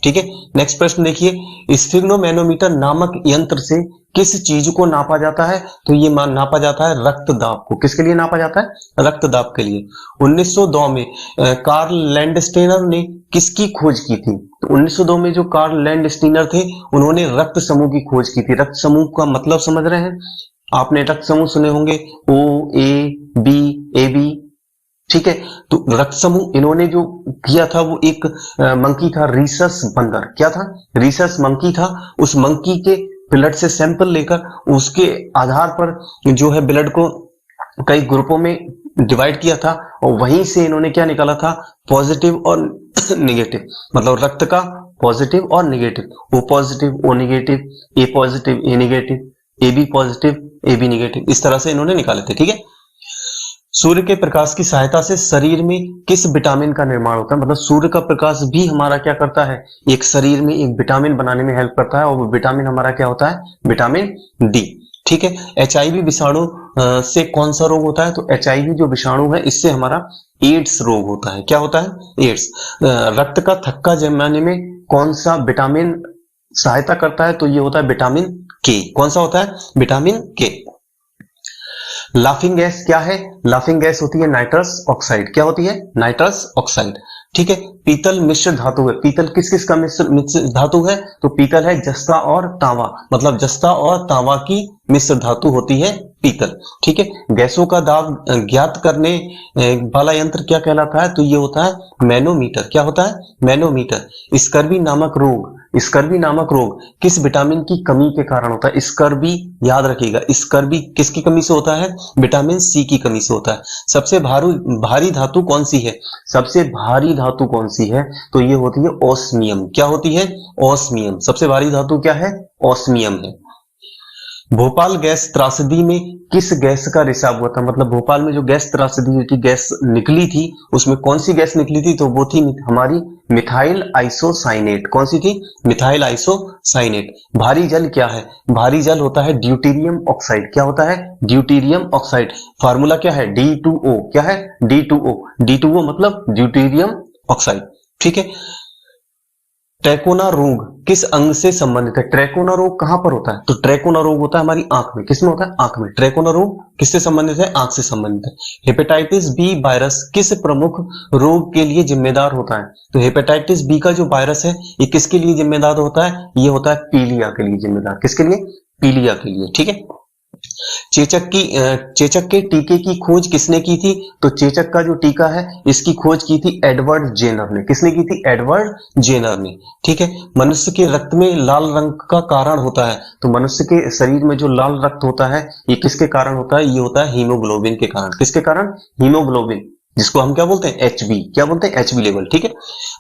Speaker 1: ठीक है, नेक्स्ट प्रश्न देखिए, स्फिग्नोमैनोमीटर नामक यंत्र से किस चीज को नापा जाता है? तो ये नापा जाता है रक्तदाब को। किसके लिए नापा जाता है? रक्तदाब के लिए। 1902 में कार्ल लैंडस्टेनर ने किसकी खोज की थी? तो 1902 में जो कार्ल लैंडस्टेनर थे उन्होंने रक्त समूह की खोज की थी। रक्त समूह का मतलब समझ रहे हैं? आपने रक्त समूह सुने होंगे, O, A, B, AB। ठीक है, तो रक्त समूह इन्होंने जो किया था वो एक मंकी था, रीसस बंदर। क्या था? रीसस मंकी था। उस मंकी के ब्लड से सैंपल लेकर उसके आधार पर जो है ब्लड को कई ग्रुपों में डिवाइड किया था और वहीं से इन्होंने क्या निकाला था, पॉजिटिव और नेगेटिव, मतलब रक्त का पॉजिटिव और negative, O positive O negative, A positive A negative, A B positive A B negative, इस तरह से इन्होंने निकाले थे। ठीक है, सूर्य के प्रकाश की सहायता से शरीर में किस विटामिन का निर्माण होता है, मतलब सूर्य का प्रकाश भी हमारा क्या करता है, एक शरीर में एक विटामिन बनाने में हेल्प करता है, और वो विटामिन हमारा क्या होता है, विटामिन डी। ठीक है, एचआईवी विषाणु से कौन सा रोग होता है, तो एचआईवी जो विषाणु है इससे हमारा एड्स रोग होता है। क्या होता है, एड्स। रक्त का थक्का जमाने में कौन सा विटामिन सहायता करता है, तो ये होता है विटामिन के। कौन सा होता है, विटामिन के। लाफिंग गैस क्या है, लाफिंग गैस होती है नाइट्रस ऑक्साइड। क्या होती है, नाइट्रस ऑक्साइड। ठीक है, पीतल मिश्र धातु है, पीतल किस किस का मिश्र धातु है, तो पीतल है जस्ता और तांबा, मतलब जस्ता और तांबा की मिश्र धातु होती है पीतल। ठीक है, गैसों का दाब ज्ञात करने वाला यंत्र क्या कहलाता है, तो ये होता है मैनोमीटर। क्या होता है, मैनोमीटर। स्कर्वी नामक रोग, स्कर्वी नामक रोग किस विटामिन की कमी के कारण होता है, स्कर्वी याद रखिएगा, स्कर्वी किसकी कमी से होता है, विटामिन सी की कमी से होता है। सबसे भारी धातु कौन सी है, सबसे भारी धातु कौन सी है, तो ये होती है ओस्मियम। क्या होती है, ओस्मियम। सबसे भारी धातु क्या है, ओस्मियम है। भोपाल गैस त्रासदी में किस गैस का रिसाव हुआ था, मतलब भोपाल में जो गैस त्रासदी हुई थी, गैस निकली थी, उसमें कौन सी गैस निकली थी, तो वो थी हमारी मिथाइल आइसोसाइनेट। कौन सी थी, मिथाइल आइसोसाइनेट। भारी जल क्या है, भारी जल होता है ड्यूटेरियम ऑक्साइड। क्या होता है, ड्यूटेरियम ऑक्साइड। फार्मूला क्या है, D2O। क्या है, D2O। D2O मतलब ड्यूटेरियम ऑक्साइड। ठीक है, ट्रैकोना रोग किस अंग से संबंधित है, ट्रैकोना रोग कहां पर होता है, तो ट्रैकोना रोग होता है हमारी आंख में। किसमें होता है, आंख में। ट्रैकोना रोग किससे संबंधित है, आंख से संबंधित है। हेपेटाइटिस बी वायरस किस प्रमुख रोग के लिए जिम्मेदार होता है, तो हेपेटाइटिस बी का जो वायरस है ये किसके लिए जिम्मेदार होता है, ये होता है पीलिया के लिए जिम्मेदार। किसके लिए, पीलिया के लिए। ठीक है, चेचक के टीके की खोज किसने की थी, तो चेचक का जो टीका है इसकी खोज की थी एडवर्ड जेनर ने। किसने की थी, एडवर्ड जेनर ने। ठीक है, मनुष्य के रक्त में लाल रंग का कारण होता है, तो मनुष्य के शरीर में जो लाल रक्त होता है ये किसके कारण होता है, ये होता है हीमोग्लोबिन के कारण। किसके कारण, हीमोग्लोबिन, जिसको हम क्या बोलते हैं, एचबी। क्या बोलते हैं, एचबी लेवल। ठीक है,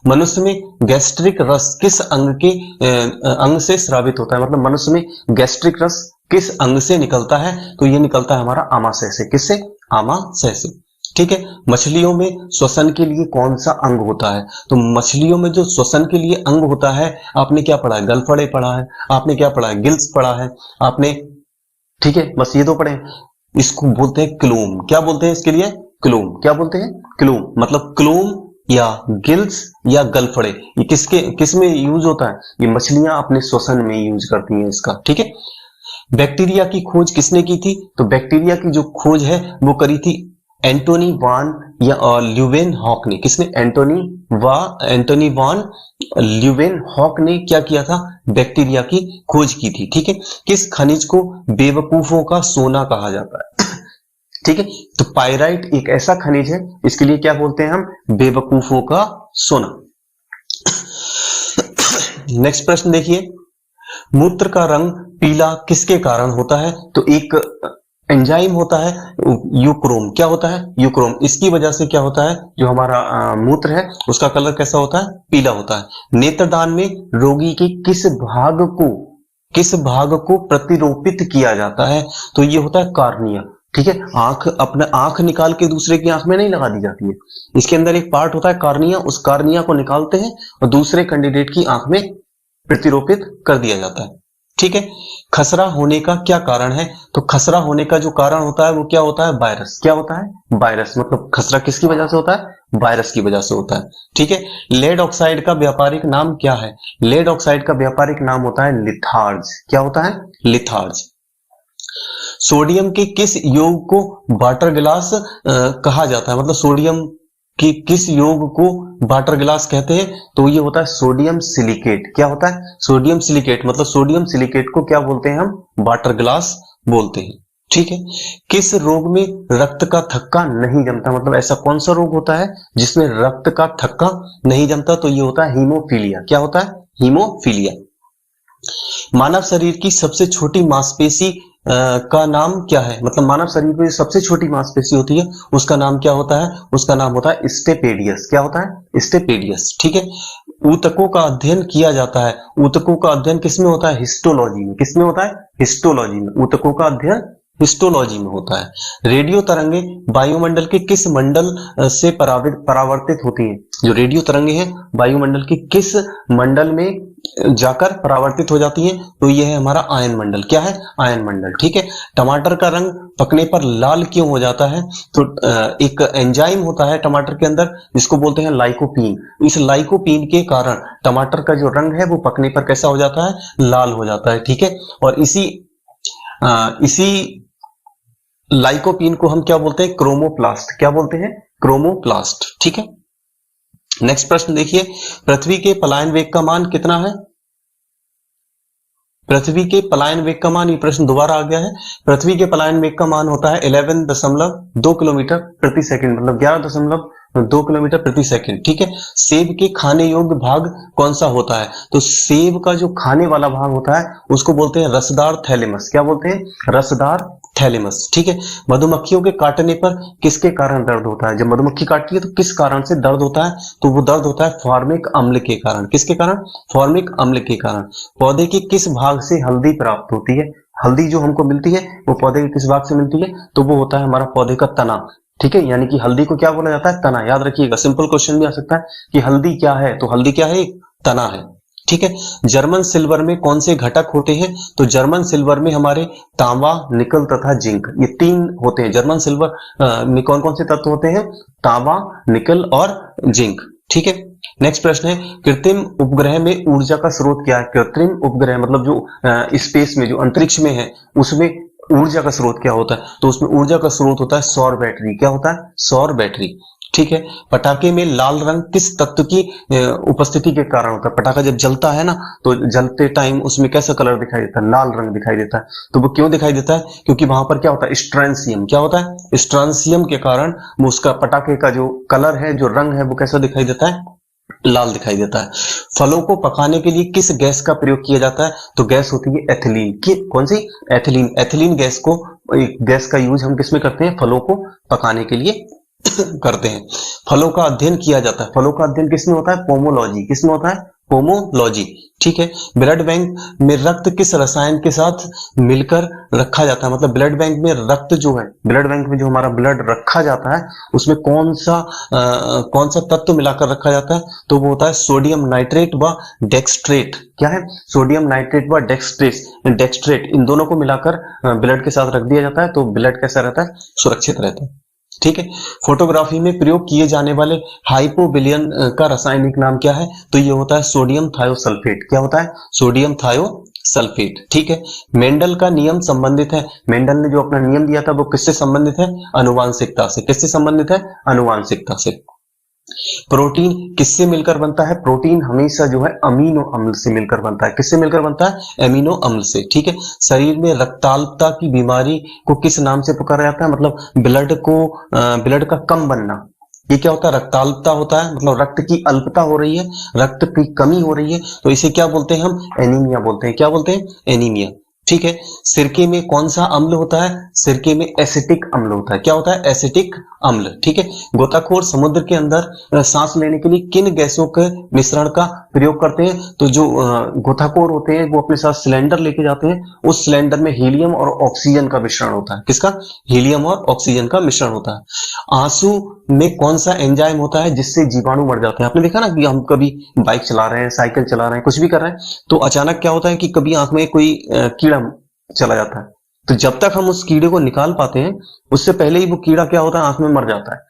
Speaker 1: मनुष्य में गैस्ट्रिक रस किस अंग से स्रावित होता है, मतलब मनुष्य में गैस्ट्रिक रस किस अंग से निकलता है, तो ये निकलता है हमारा आमाशय से। किससे, आमाशय से। ठीक है, मछलियों में श्वसन के लिए कौन सा अंग होता है, तो मछलियों में जो श्वसन के लिए अंग होता है, आपने क्या पढ़ा है, गलफड़े पढ़ा है, आपने क्या पढ़ा है, गिल्स पढ़ा है आपने। ठीक है, बस ये दो पढ़े। इसको बोलते हैं क्लूम। क्या बोलते हैं इसके लिए, क्लूम। क्या बोलते हैं, क्लूम। मतलब क्लूम या गिल्स या गलफड़े, ये किस में यूज होता है, ये मछलियां अपने श्वसन में यूज करती हैं इसका। ठीक है, बैक्टीरिया की खोज किसने की थी, तो बैक्टीरिया की जो खोज है वो करी थी एंटोनी वान या ल्यूवेन हॉक ने। किसने, एंटोनी वान ल्यूवेन हॉक ने क्या किया था, बैक्टीरिया की खोज की थी। ठीक है, किस खनिज को बेवकूफों का सोना कहा जाता है, ठीक है, तो पायराइट एक ऐसा खनिज है, इसके लिए क्या बोलते हैं हम, बेवकूफों का सोना। नेक्स्ट प्रश्न देखिए, मूत्र का रंग पीला किसके कारण होता है, तो एक एंजाइम होता है यूक्रोम। क्या होता है, यूक्रोम। इसकी वजह से क्या होता है, जो हमारा मूत्र है उसका कलर कैसा होता है, पीला होता है। नेत्रदान में रोगी के किस भाग को प्रतिरोपित किया जाता है, तो ये होता है कार्निया। ठीक है, अपना आंख निकाल के दूसरे की आंख में नहीं लगा दी जाती है, इसके अंदर एक पार्ट होता है कार्निया, उस कार्निया को निकालते हैं और दूसरे कैंडिडेट की आंख में प्रतिरोपित कर दिया जाता है। ठीक है, खसरा होने का क्या कारण है, तो खसरा होने का जो कारण होता है वो क्या होता है, वायरस। क्या होता है, वायरस। मतलब खसरा किसकी वजह से होता है, वायरस की वजह से होता है। ठीक है, लेड ऑक्साइड का व्यापारिक नाम क्या है, लेड ऑक्साइड का व्यापारिक नाम होता है लिथार्ज। क्या होता है, लिथार्ज। सोडियम के किस योग को वाटर ग्लास कहा जाता है, मतलब सोडियम कि किस योग को वाटर ग्लास कहते हैं, तो ये होता है सोडियम सिलिकेट। क्या होता है, सोडियम सिलिकेट। मतलब सोडियम सिलिकेट को क्या बोलते हैं हम, वाटर ग्लास बोलते हैं। ठीक है, किस रोग में रक्त का थक्का नहीं जमता, मतलब ऐसा कौन सा रोग होता है जिसमें रक्त का थक्का नहीं जमता, तो ये होता है हीमोफीलिया। क्या होता है, हीमोफीलिया। मानव शरीर की सबसे छोटी मांसपेशी का नाम क्या है? मतलब मानव शरीर में सबसे छोटी मांसपेशी होती है उसका नाम क्या होता है? उसका नाम होता है स्टेपेडियस। क्या होता है? स्टेपेडियस। ठीक है। ऊतकों का अध्ययन किया जाता है। ऊतकों का अध्ययन किसमें होता है? हिस्टोलॉजी में। किसमें होता है? हिस्टोलॉजी में। ऊतकों का अध्ययन हिस्टोलॉजी में होता है। रेडियो तरंगे वायुमंडल के किस मंडल से परावर्तित होती हैं? जो रेडियो तरंगे हैं वायुमंडल के किस मंडल में जाकर परावर्तित हो जाती हैं? तो ये है हमारा आयन मंडल। क्या है? आयन मंडल। ठीक है। टमाटर का रंग पकने पर लाल क्यों हो जाता है? तो एक एंजाइम होता है टमाटर के अंदर जिसको बोलते हैं लाइकोपीन। इस लाइकोपीन के कारण टमाटर का जो रंग है वो पकने पर कैसा हो जाता है? लाल हो जाता है। ठीक है। और इसी लाइकोपीन को हम क्या बोलते हैं? क्रोमोप्लास्ट। क्या बोलते हैं? क्रोमोप्लास्ट। ठीक है। नेक्स्ट प्रश्न देखिए, पृथ्वी के पलायन वेग का मान कितना है? पृथ्वी के पलायन वेग का मान, ये प्रश्न दोबारा आ गया है। पृथ्वी के पलायन वेग का मान होता है 11.2 किलोमीटर प्रति सेकंड, मतलब 11.2 किलोमीटर प्रति सेकंड। ठीक है। सेब के खाने योग्य भाग कौन सा होता है? तो सेब का जो खाने वाला भाग होता है उसको बोलते हैं रसदार थैलेमस। क्या बोलते हैं? रसदार थैलेमस। ठीक है। मधुमक्खियों के काटने पर किसके कारण दर्द होता है? जब मधुमक्खी काटती है तो किस कारण से दर्द होता है? तो वो दर्द होता है फॉर्मिक अम्ल के कारण। किसके कारण? फॉर्मिक अम्ल के कारण। पौधे के किस भाग से हल्दी प्राप्त होती है? हल्दी जो हमको मिलती है वो पौधे के किस भाग से मिलती है? तो वो होता है हमारा पौधे का तना। ठीक है। यानी कि हल्दी को क्या बोला जाता है? तना। याद रखिएगा, सिंपल क्वेश्चन भी आ सकता है कि हल्दी क्या है? तो हल्दी क्या है? तना है। ठीक है। जर्मन सिल्वर में कौन से घटक होते हैं? तो जर्मन सिल्वर में हमारे तांबा, निकल तथा जिंक, ये तीन होते हैं। जर्मन सिल्वर में कौन कौन से तत्व होते हैं? तांबा, निकल और जिंक। ठीक है। नेक्स्ट प्रश्न है, कृत्रिम उपग्रह में ऊर्जा का स्रोत क्या है? कृत्रिम उपग्रह मतलब जो स्पेस में, जो अंतरिक्ष में है, उसमें ऊर्जा का स्रोत क्या होता है? तो उसमें ऊर्जा का स्रोत होता है सौर बैटरी। क्या होता है? सौर बैटरी। ठीक है। पटाखे में लाल रंग किस तत्व की उपस्थिति के कारण होता है? पटाखा जब जलता है ना, तो जलते टाइम उसमें कैसा कलर दिखाई देता है? लाल रंग दिखाई देता है। तो वो क्यों दिखाई देता है? क्योंकि वहां पर क्या होता है? स्ट्रांसियम। क्या होता है? स्ट्रांसियम के कारण उसका पटाखे का जो कलर है, जो रंग है, वो कैसा दिखाई देता है? लाल दिखाई देता है। फलों को पकाने के लिए किस गैस का प्रयोग किया जाता है? तो गैस होती है एथिलीन की। कौन सी? एथिलीन। एथिलीन गैस को, एक गैस का यूज हम किसमें करते हैं? फलों को पकाने के लिए करते हैं। फलों का अध्ययन किया जाता है। फलों का अध्ययन किसमें होता है? पोमोलॉजी। किसमें होता है? पोमोलॉजी। ठीक है। ब्लड बैंक में रक्त किस रसायन के साथ मिलकर रखा जाता है? मतलब ब्लड बैंक में रक्त जो है, ब्लड बैंक में जो हमारा ब्लड रखा जाता है, उसमें कौन सा तत्व मिलाकर रखा जाता है? तो वो होता है सोडियम नाइट्रेट व डेक्सट्रेट। क्या है? सोडियम नाइट्रेट व डेक्सट्रेट। इन दोनों को मिलाकर ब्लड के साथ रख दिया जाता है, तो ब्लड कैसा रहता है? सुरक्षित रहता है। ठीक है। फोटोग्राफी में प्रयोग किए जाने वाले हाइपोविलियन का रासायनिक नाम क्या है? तो ये होता है सोडियम थायोसल्फेट। क्या होता है? Sodium thiosulphate. ठीक है। मेंडल का नियम संबंधित है। मेंडल ने जो अपना नियम दिया था वो किससे संबंधित है? आनुवांशिकता से। किससे संबंधित है? आनुवांशिकता से। प्रोटीन किससे मिलकर बनता है? प्रोटीन हमेशा जो है अमीनो अम्ल से मिलकर बनता है। किससे मिलकर बनता है? अमीनो अम्ल से। ठीक है। शरीर में रक्ताल्पता की बीमारी को किस नाम से पुकारा जाता है? मतलब ब्लड का कम बनना, ये क्या होता है? रक्ताल्पता होता है। मतलब रक्त की अल्पता हो रही है, रक्त की कमी हो रही है, तो इसे क्या बोलते हैं? हम एनीमिया बोलते हैं। क्या बोलते हैं? एनीमिया। ठीक है। सिरके में कौन सा अम्ल होता है? सिरके में एसिटिक अम्ल होता है। क्या होता है? एसिटिक अम्ल। ठीक है। गोताखोर समुद्र के अंदर सांस लेने के लिए किन गैसों के मिश्रण का प्रयोग करते हैं? तो जो गोताखोर होते हैं वो अपने साथ सिलेंडर लेके जाते हैं, उस सिलेंडर में हीलियम और ऑक्सीजन का मिश्रण होता है। किसका? हीलियम और ऑक्सीजन का मिश्रण होता है। आंसू में कौन सा एंजाइम होता है जिससे जीवाणु मर जाते हैं? आपने देखा ना कि हम कभी बाइक चला रहे हैं, साइकिल चला रहे हैं, कुछ भी कर रहे हैं, तो अचानक क्या होता है कि कभी आंख में कोई कीड़ा चला जाता है, तो जब तक हम उस कीड़े को निकाल पाते हैं उससे पहले ही वो कीड़ा क्या होता है? आंख में मर जाता है।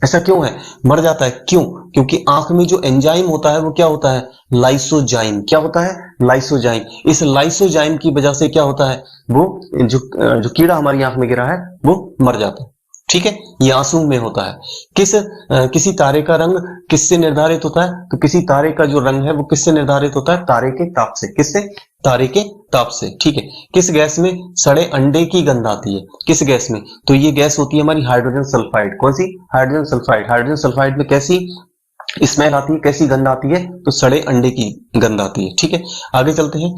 Speaker 1: ऐसा क्यों है? मर जाता है क्यों? क्योंकि आंख में जो एंजाइम होता है वो क्या होता है? लाइसोजाइम। क्या होता है? लाइसोजाइम। इस लाइसोजाइम की वजह से क्या होता है? वो जो कीड़ा हमारी आंख में गिरा है वो मर जाता है। ठीक है। ये आंसू में होता है। किसी तारे का रंग किससे निर्धारित होता है? तो किसी तारे का जो रंग है वो किससे निर्धारित होता है? तारे के ताप से। किससे? तारे के ताप से। ठीक है। किस गैस में सड़े अंडे की गंध आती है? किस गैस में? तो ये गैस होती है हमारी हाइड्रोजन सल्फाइड। कौन सी? Hydrogen sulphide. हाइड्रोजन सल्फाइड में कैसी स्मेल आती है, कैसी गंध आती है? तो सड़े अंडे की गंध आती है। ठीक है। आगे चलते हैं।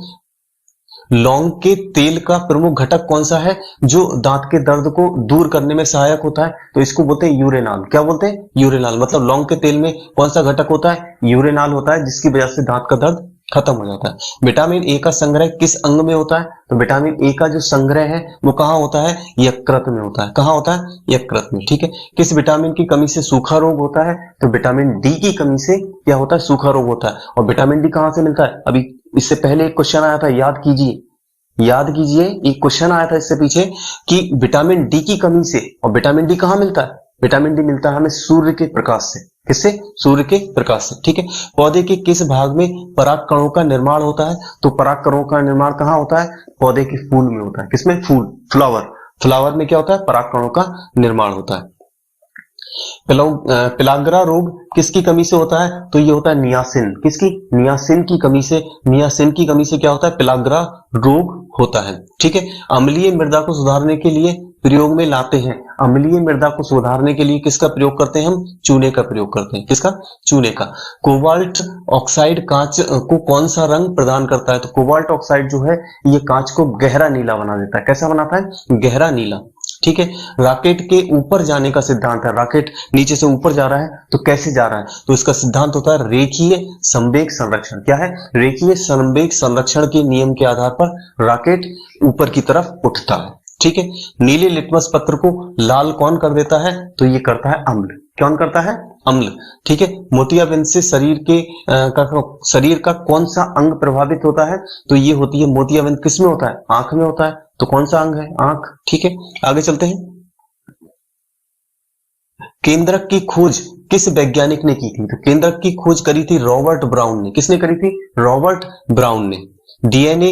Speaker 1: लौंग के तेल का प्रमुख घटक कौन सा है जो दांत के दर्द को दूर करने में सहायक होता है? तो इसको बोलते हैं यूरेनाल। क्या बोलते हैं? यूरेनाल। मतलब लौंग के तेल में कौन सा घटक होता है? यूरेनाल होता है, जिसकी वजह से दांत का दर्द खत्म हो जाता है। विटामिन ए का संग्रह किस अंग में होता है? तो विटामिन ए का जो संग्रह है वो कहाँ होता है? यकृत में होता है। कहाँ होता है? यकृत में। ठीक है। किस विटामिन की कमी से सूखा रोग होता है? तो विटामिन डी की कमी से क्या होता है? सूखा रोग होता है। और विटामिन डी कहाँ से मिलता है? अभी इससे पहले एक क्वेश्चन आया था, याद कीजिए एक क्वेश्चन आया था इससे पीछे कि विटामिन डी की कमी से, और विटामिन डी कहाँ मिलता है? विटामिन डी मिलता है हमें सूर्य के प्रकाश से। किससे? सूर्य के प्रकाश से। ठीक है। पौधे के किस भाग में पराग कणों का निर्माण होता है? तो पराग कणों का निर्माण कहाँ होता है? पौधे के फूल में होता है। किसमें? फूल, फ्लावर में क्या होता है? पराग कणों का निर्माण होता है। पिलाग्रा रोग किसकी कमी से होता है? तो ये होता है नियासिन। किसकी? नियासिन की कमी से। नियासिन की कमी से क्या होता है? पिलाग्रा रोग होता है। ठीक है। अम्लीय मृदा को सुधारने के लिए प्रयोग में लाते हैं। अम्लीय मृदा को सुधारने के लिए किसका प्रयोग करते हैं हम? चूने का प्रयोग करते हैं। किसका? चूने का। कोबाल्ट ऑक्साइड कांच को कौन सा रंग प्रदान करता है? तो कोबाल्ट ऑक्साइड जो है ये कांच को गहरा नीला बना देता है। कैसा बनाता है? गहरा नीला। ठीक है। रॉकेट के ऊपर जाने का सिद्धांत है। रॉकेट नीचे से ऊपर जा रहा है तो कैसे जा रहा है? तो इसका सिद्धांत होता है रेखीय संवेग संरक्षण। क्या है? रेखीय संवेग संरक्षण के नियम के आधार पर रॉकेट ऊपर की तरफ उठता है। ठीक है। नीले लिटमस पत्र को लाल कौन कर देता है? तो ये करता है अम्ल। कौन करता है? अम्ल। ठीक है। मोतियाबिंद से शरीर का कौन सा अंग प्रभावित होता है? तो ये होती है मोतियाबिंद किस में होता है? आंख में होता है। तो कौन सा अंग है? आंख। ठीक है। आगे चलते हैं। केंद्रक की खोज किस वैज्ञानिक ने की थी? तो केंद्रक की खोज करी थी रॉबर्ट ब्राउन ने। किसने करी थी? रॉबर्ट ब्राउन ने। डीएनए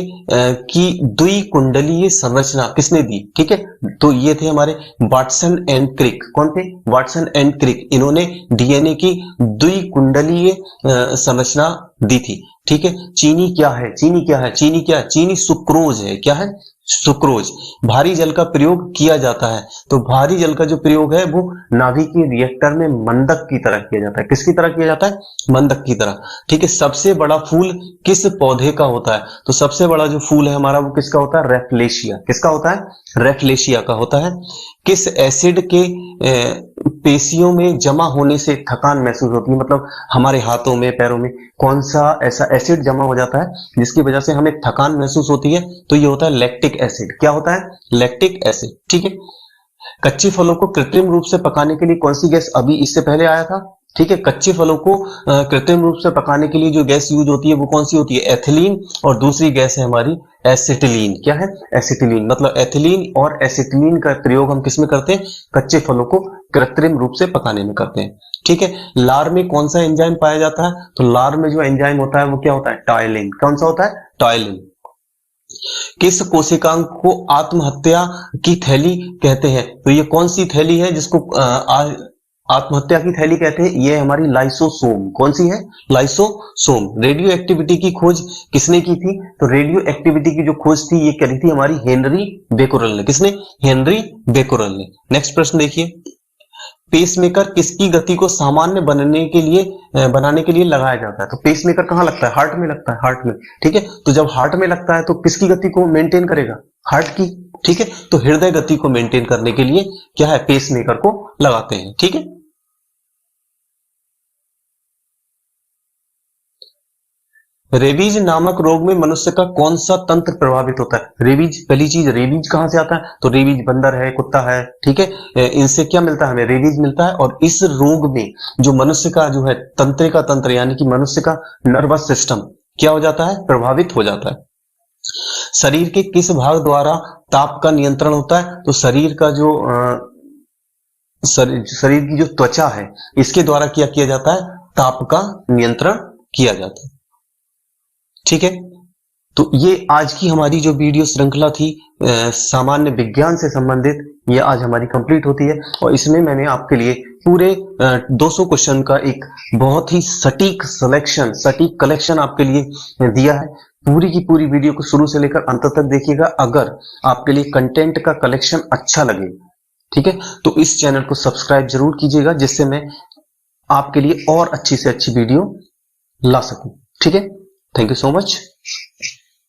Speaker 1: की द्विकुंडलीय संरचना किसने दी? ठीक है। तो ये थे हमारे वाटसन एंड क्रिक। कौन थे? Watson and Crick. इन्होंने डीएनए की द्विकुंडलीय संरचना दी थी। ठीक है। चीनी क्या है? चीनी सुक्रोज है। क्या है? सुक्रोज। भारी जल का प्रयोग किया जाता है। तो भारी जल का जो प्रयोग है वो नाभिकीय रिएक्टर में मंदक की तरह किया जाता है। किसकी तरह किया जाता है? मंदक की तरह। ठीक है। सबसे बड़ा फूल किस पौधे का होता है? तो सबसे बड़ा जो फूल है हमारा वो किसका होता है? रेफ्लेशिया। किसका होता है? रेफ्लेशिया का होता है। किस एसिड के पेशियों में जमा होने से थकान महसूस होती है? मतलब हमारे हाथों में, पैरों में कौन सा ऐसा एसिड जमा हो जाता है जिसकी वजह से हमें थकान महसूस होती है? तो ये होता है लैक्टिक एसिड। क्या होता है? Lactic acid. ठीक है। कच्चे फलों को कृत्रिम रूप से पकाने के लिए कौन सी गैस अभी इससे पहले आया था? ठीक है। कच्चे फलों को कृत्रिम रूप से पकाने के लिए जो गैस यूज होती है वो कौन सी होती है? एथिलीन। और दूसरी गैस है हमारी एसिटिलीन। क्या है? एसिटिलीन। मतलब एथिलीन और एसिटिलीन का प्रयोग हम किसमें करते हैं? कच्चे फलों को कृत्रिम रूप से पकाने में करते हैं। ठीक है। लार में कौन सा एंजाइम पाया जाता है? तो लार में जो एंजाइम होता है वो क्या होता है? टायलिन। कौन सा होता है? टायलिन। किस कोशिकांग को आत्महत्या की थैली कहते हैं? तो ये कौन सी थैली है जिसको आत्महत्या की थैली कहते हैं? ये हमारी लाइसोसोम। कौन सी है? लाइसोसोम। रेडियो एक्टिविटी की खोज किसने की थी? तो रेडियो एक्टिविटी की जो खोज थी ये करी थी हमारी हेनरी बेकोरल ने। किसने? हेनरी बेकोरल ने। नेक्स्ट प्रश्न देखिए। पेसमेकर किसकी गति को सामान्य बनाने के लिए लगाया जाता है? तो पेसमेकर कहाँ लगता है? हार्ट में लगता है। हार्ट में। ठीक है। तो जब हार्ट में लगता है तो किसकी गति को मेंटेन करेगा? हार्ट की। ठीक है। तो हृदय गति को मेंटेन करने के लिए क्या है? पेसमेकर को लगाते हैं। ठीक है। रेबीज नामक रोग में मनुष्य का कौन सा तंत्र प्रभावित होता है? रेबीज, पहली चीज रेबीज कहां से आता है? तो रेबीज बंदर है, कुत्ता है। ठीक है। इनसे क्या मिलता है? हमें रेबीज मिलता है। और इस रोग में जो मनुष्य का जो है तंत्रिका तंत्र यानी कि मनुष्य का नर्वस सिस्टम क्या हो जाता है? प्रभावित हो जाता है। शरीर के किस भाग द्वारा ताप का नियंत्रण होता है? तो शरीर का जो शरीर की जो त्वचा है इसके द्वारा क्या किया जाता है? ताप का नियंत्रण किया जाता है। ठीक है। तो ये आज की हमारी जो वीडियो श्रृंखला थी सामान्य विज्ञान से संबंधित, ये आज हमारी कंप्लीट होती है। और इसमें मैंने आपके लिए पूरे 200 क्वेश्चन का एक बहुत ही सटीक कलेक्शन आपके लिए दिया है। पूरी की पूरी वीडियो को शुरू से लेकर अंत तक देखिएगा। अगर आपके लिए कंटेंट का कलेक्शन अच्छा लगे, ठीक है, तो इस चैनल को सब्सक्राइब जरूर कीजिएगा, जिससे मैं आपके लिए और अच्छी से अच्छी वीडियो ला सकूं। ठीक है। Thank you so much.